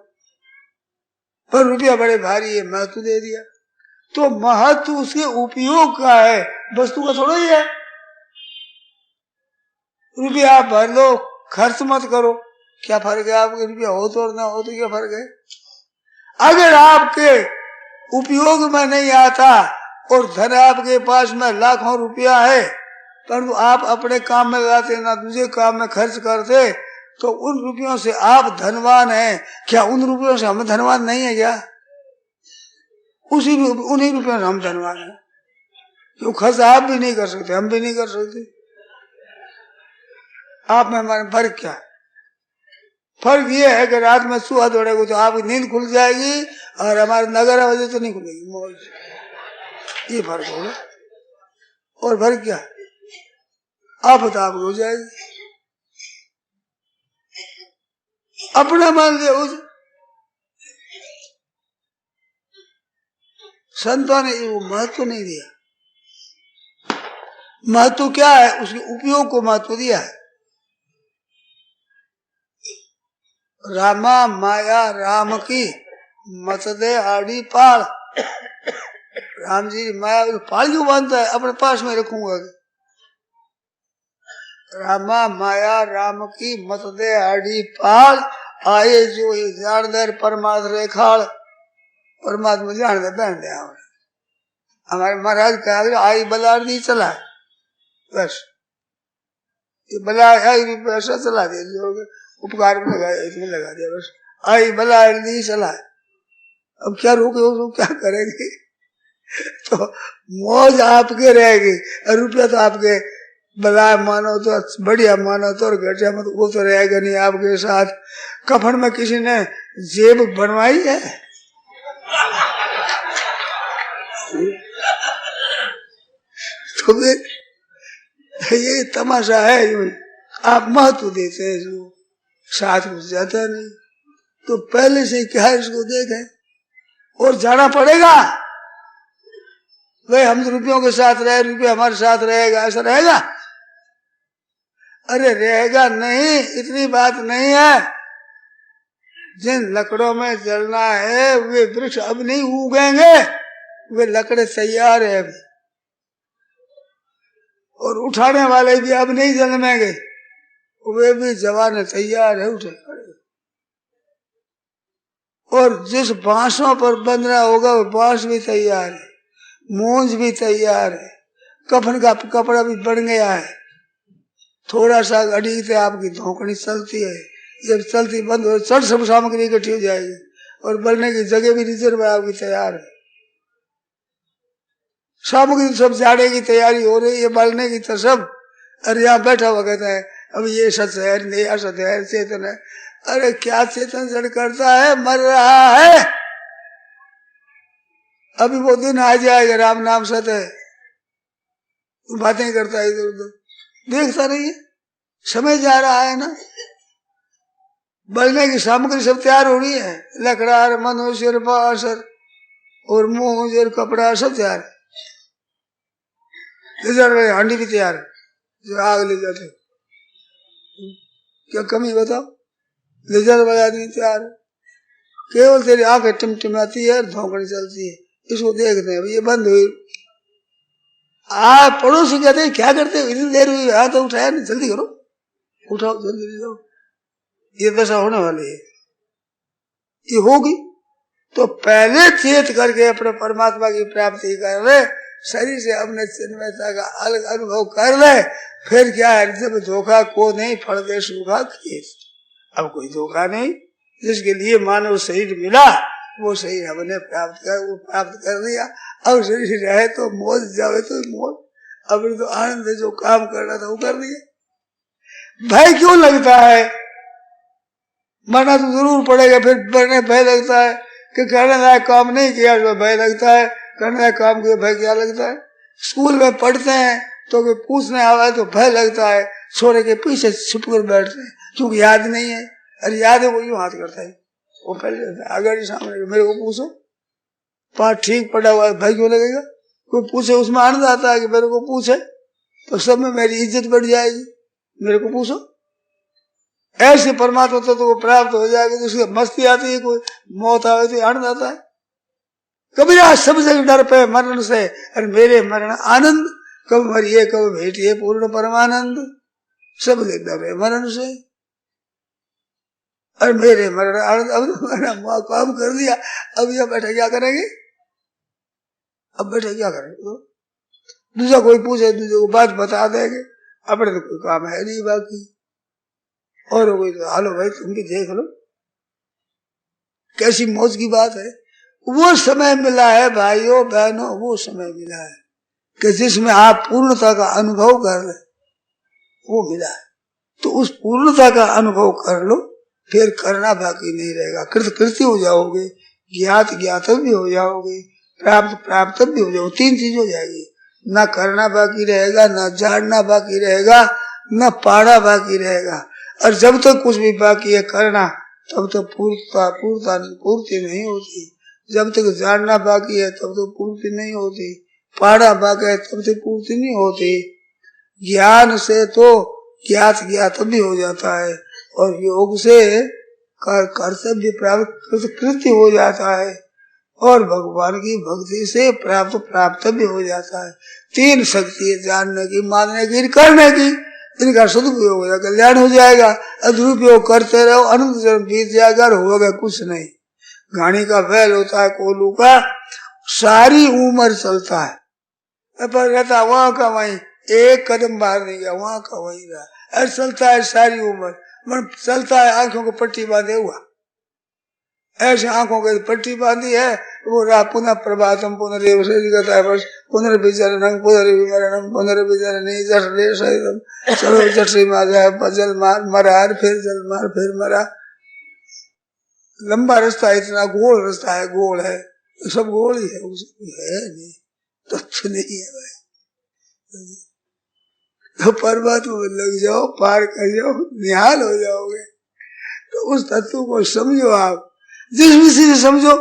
पर रुपया बड़े भारी है, महत्व दे दिया। तो महत्व उसके उपयोग का है, वस्तु का थोड़ा ही है। रुपया आप भर लो, खर्च मत करो, क्या फर्क है? आपके रुपया हो तो और ना हो तो क्या फर्क है? अगर आपके उपयोग में नहीं आता और धन आपके पास में लाखों रुपया है परंतु आप अपने काम में लगाते ना दूसरे काम में खर्च करते, तो उन रुपयों से आप धनवान हैं क्या? उन रुपयों से हम धनवान नहीं है क्या? उन्हीं रुपयों से हम धनवान हैं। क्यों? खर्च आप भी नहीं कर सकते, हम भी नहीं कर सकते। आप में हमारे फर्क क्या है? फर्क ये है कि रात में सुहा दौड़ेगा तो आपकी नींद खुल जाएगी और हमारे नगर वजह तो नहीं खुलेगी, मौज। ये फर्क होगा। और फर्क क्या है? आफत आपको हो जाएगी। अपना मान लिया उस संतों ने वो महत्व नहीं दिया। महत्व क्या है? उसके उपयोग को महत्व दिया है। रामा माया राम की मत दे आड़ी पाल। राम जी माया पाल क्यों बांधता है? अपने पास में रखूंगा। रामा माया राम की मत दे आड़ी पाल, आए जो ही जान दे परमात्मा रेखाल। परमात्मा जान दे बहन दे। हमारे महाराज कहा आई बलार नहीं चला, बस ये बला आई पैसा चला दिया, उपकार में लगाया, इसमें लगा दिया, बस आई बला नहीं चला। अब क्या रोके, उसको क्या करेंगे? तो मौज आपके रहेगी और रुपया तो आपके बलाय मानो तो बढ़िया मानो तो और घटिया मत, वो तो रहेगा नहीं आपके साथ। कफन में किसी ने जेब बनवाई है? तो फिर ये तमाशा है। आप महत्व देते हैं इसको, साथ कुछ जाता नहीं। तो पहले से क्या है इसको देखें, और जाना पड़ेगा। भाई हम रुपयों के साथ रहे, रुपया हमारे साथ रहेगा, ऐसा रहेगा? अरे रहेगा नहीं, इतनी बात नहीं है। जिन लकड़ों में जलना है वे वृक्ष अब नहीं उगेंगे, वे लकड़े तैयार है अभी, और उठाने वाले भी अब नहीं जन्मेंगे, वे भी जवान तैयार है, उठे खड़े। और जिस बांसों पर बंधना होगा वो बांस भी तैयार है, मूंज भी तैयार है, कफन का कपड़ा भी बन गया है। थोड़ा सा अड़ी से आपकी धोकनी चलती है, जब चलती बंद हो चढ़ सब सामग्री इकट्ठी हो जाएगी, और बढ़ने की जगह भी रिजर्व आपकी तैयार है। सामग्री सब जाने की तैयारी हो रही है, बढ़ने की तो सब। अरे यहाँ बैठा हुआ कहता है अब ये सच है, नहीं असत है, चेतन है। अरे क्या चेतन जड़ करता है, मर रहा है। अभी वो दिन आ जाएगा, राम नाम सत है, बातें करता है इधर उधर, देखता नहीं है, समय जा रहा है ना। बढ़ने की सामग्री सब तैयार हो रही है, लकड़ा मनुष्य बासर और मुंह और कपड़ा सब तैयार है। हांडी भी तैयार है, जो आग ले जाते, क्या कमी बताओ? लेजर वाला आदमी तैयार है, केवल तेरी आंखें टिमटिमाती है, धोकड़ी चलती है, इसको देखते हैं। ये बंद हुई, आप पड़ोसी कहते हैं क्या करते हो, इतनी देर हुई, हाथ तो उठाया नहीं, जल्दी करो, उठाओ जल्दी जाओ। ये दशा होने वाली है, ये होगी तो पहले चेत करके अपने परमात्मा की प्राप्ति कर ले, शरीर से अपने चिन्मयता का अलग अनुभव कर ले। फिर क्या है, जब धोखा को नहीं फल दे सूखा खेत। अब कोई धोखा नहीं, जिसके लिए मानव शरीर मिला वो शरीर हमने प्राप्त कर लिया। अब शरीर रहे तो मौज, जावे तो मौज, अब तो आनंद जो काम करना था वो कर लिया। भय क्यों लगता है? मरना तो जरूर पड़ेगा, फिर मरने भय लगता है कि करने लायक काम नहीं किया तो भय लगता है, करने लायक काम किया भय क्या लगता है। स्कूल में पढ़ते हैं तो कोई पूछने आवा है तो भय लगता है, छोरे के पीछे छुप कर बैठते हैं क्योंकि याद नहीं है। अरे याद है वो यूं हाथ करता है, वो पहले अगर सामने मेरे को पूछो पाठ ठीक पढ़ा हुआ है, भय क्यों लगेगा? कोई पूछे उसमें आनंद आता है कि मेरे को पूछे तो सब में मेरी इज्जत बढ़ जाएगी, मेरे को पूछो। ऐसे परमात्मा तो वो प्राप्त हो जाएगा तो उसकी मस्ती आती है, कोई मौत आवे तो आनंद आता है। कबीरा सब जगह डर पे मरण से, अरे मेरे मरण आनंद, कब मरिए कब भेटिए पूर्ण परमानंद, सब जगह डर है मरण से, अरे मेरे मरण आनंद। अब काम कर दिया, अब यह बैठे क्या करेंगे? अब बैठे क्या करेंगे? दूसरा कोई पूछे दूसरे को बात बता देंगे, अपने तो कोई काम है नहीं बाकी। और कोई तो हालो भाई तुम भी देख लो, कैसी मौज की बात है। वो समय मिला है भाइयों बहनों, वो समय मिला है कि जिसमें आप पूर्णता का अनुभव कर ले, वो मिला है। तो उस पूर्णता का अनुभव कर लो, फिर करना बाकी नहीं रहेगा। कृतकृत्य हो जाओगे, ज्ञात ज्ञातव्य हो जाओगे, प्राप्त प्राप्तव्य हो जाओगे। तीन चीज हो जाएगी, न करना बाकी रहेगा, न जानना बाकी रहेगा, न पाना बाकी रहेगा। और जब तक कुछ भी बाकी है करना, तब तक पूर्ति नहीं होती। जब तक जानना बाकी है तब तक पूर्ति नहीं होती, पाना बाकी है तब तक पूर्ति नहीं होती। ज्ञान से तो ज्ञात ज्ञातव्य हो जाता है, और योग से कर्तव्य प्राप्त कृत्य हो जाता है, और भगवान की भक्ति से प्राप्त प्राप्तव्य हो जाता है। तीन शक्ति है, जानने की, मानने की, करने की। इनका सदुपयोग हो जाएगा, कल्याण हो जाएगा। दुरुपयोग करते रहो, अनंत जन्म बीत जाएगा, होगा कुछ नहीं। घानी का बैल होता है कोलू का, सारी उम्र चलता है पर रहता वहां का वहीं, एक कदम बाहर नहीं गया, वहां का वहीं रहा। ऐसा चलता है सारी उम्र, मन चलता है आंखों को पट्टी बांधे हुआ, ऐसे आंखों की पट्टी बांधी है, वो पुनः प्रभातम पुनरेव पुनर्विचरणम पुनर्विमरणम पुनर्विचरणी जठरे शरीरम चलो जठरी मारा जल मार मरा फिर जल मार फिर मरा। लंबा रास्ता है, इतना गोल रास्ता है, गोल है, सब गोल ही है, उसमें है नहीं, तथ्य नहीं है भाई। तो परमात्मा में लग जाओ, पार कर जाओ, निहाल हो जाओगे। तो उस तत्व को समझो आप, जिस विषय से समझो,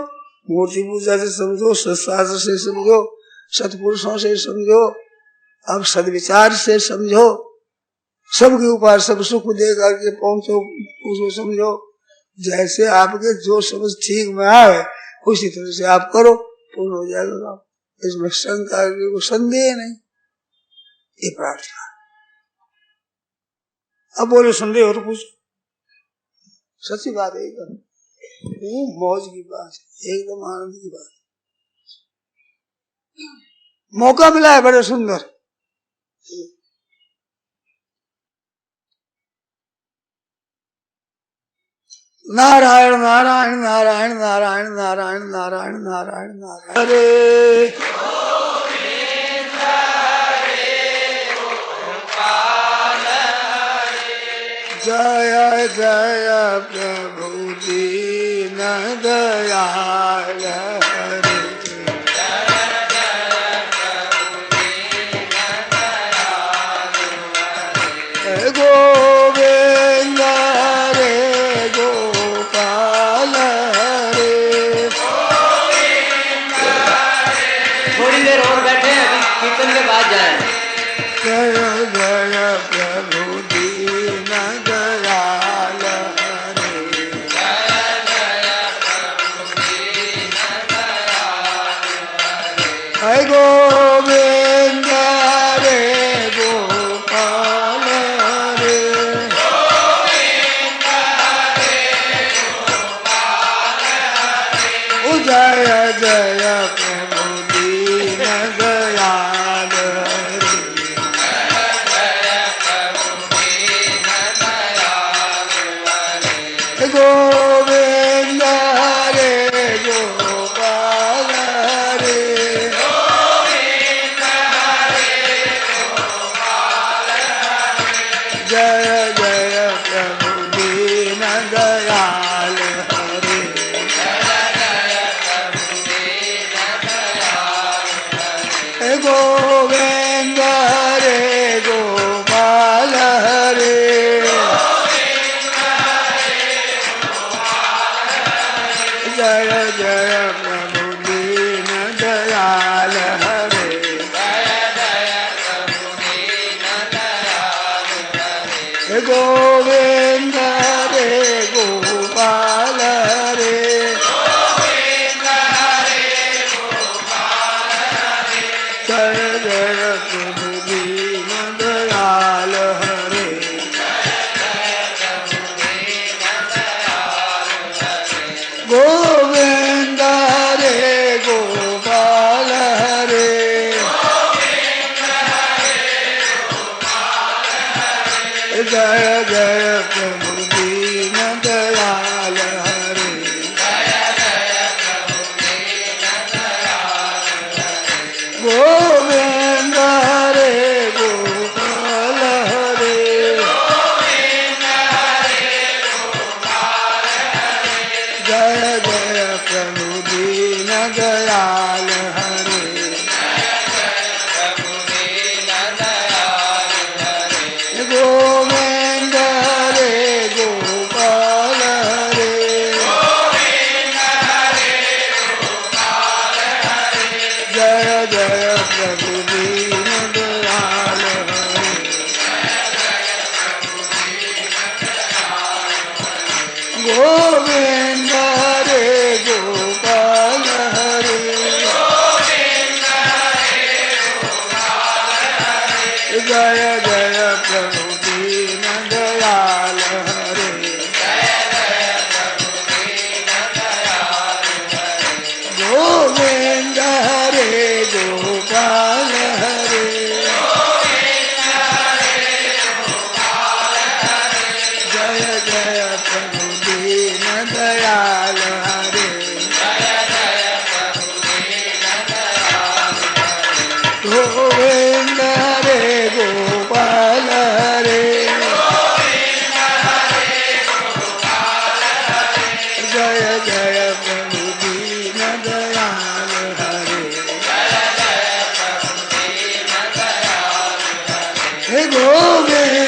मूर्ति पूजा से समझो, सत्शास्त्र से समझो, सत्पुरुषों से समझो, अब सदविचार से समझो, सबके ऊपर सब सुख दे करके पहुंचो, उसको समझो। जैसे आपके जो समझ ठीक में आए उसी तरह से आप करो, पूर्ण हो जाएगा। इसमें शंका को संदेह नहीं, ये प्रार्थना। अब बोले संदेह हो तो पूछो, सच्ची बात है, एकदम मौज की बात, एकदम आनंद की बात। मौका मिला है बड़े सुंदर। नारायण नारायण नारायण नारायण नारायण नारायण नारायण नारायण हरे जय जय प्रभु दीन दयाल हरे गोविंद रे गोपाल रे।
थोड़ी देर और बैठे, अभी कीर्तन के बाद जाए।
जय जय प्रभु दीन दयाल हरे। जय गोविंद रे गोपाल रे। जय जय प्रभु दीन दयाल हरे। गोविंद रे गोपाल रे। जय जय प्रभु दीन दयाल हरे। गोविंद रे गोपाल हरे। जय जय प्रभु दीन दयाल हरे। गोविंद रे गोपाल रे। जय जय प्रभु दीन दयाल हरे। गोविंद रे गोपाल हरे। जय जय प्रभु दीन दयाल हरे। गोविंद रे गोपाल हरे। जय जय प्रभु दीन दयाल हरे। गोविंद रे गोपाल हरे। जय जय प्रभु दीन दयाल हरे। गोविंद रे गोपाल हरे। जय जय प्रभु दीन दयाल हरे। गोविंद रे गोपाल हरे। जय जय प्रभु दीन दयाल हरे। जय जय प्रभु दीन दयाल हरे हे गोविंद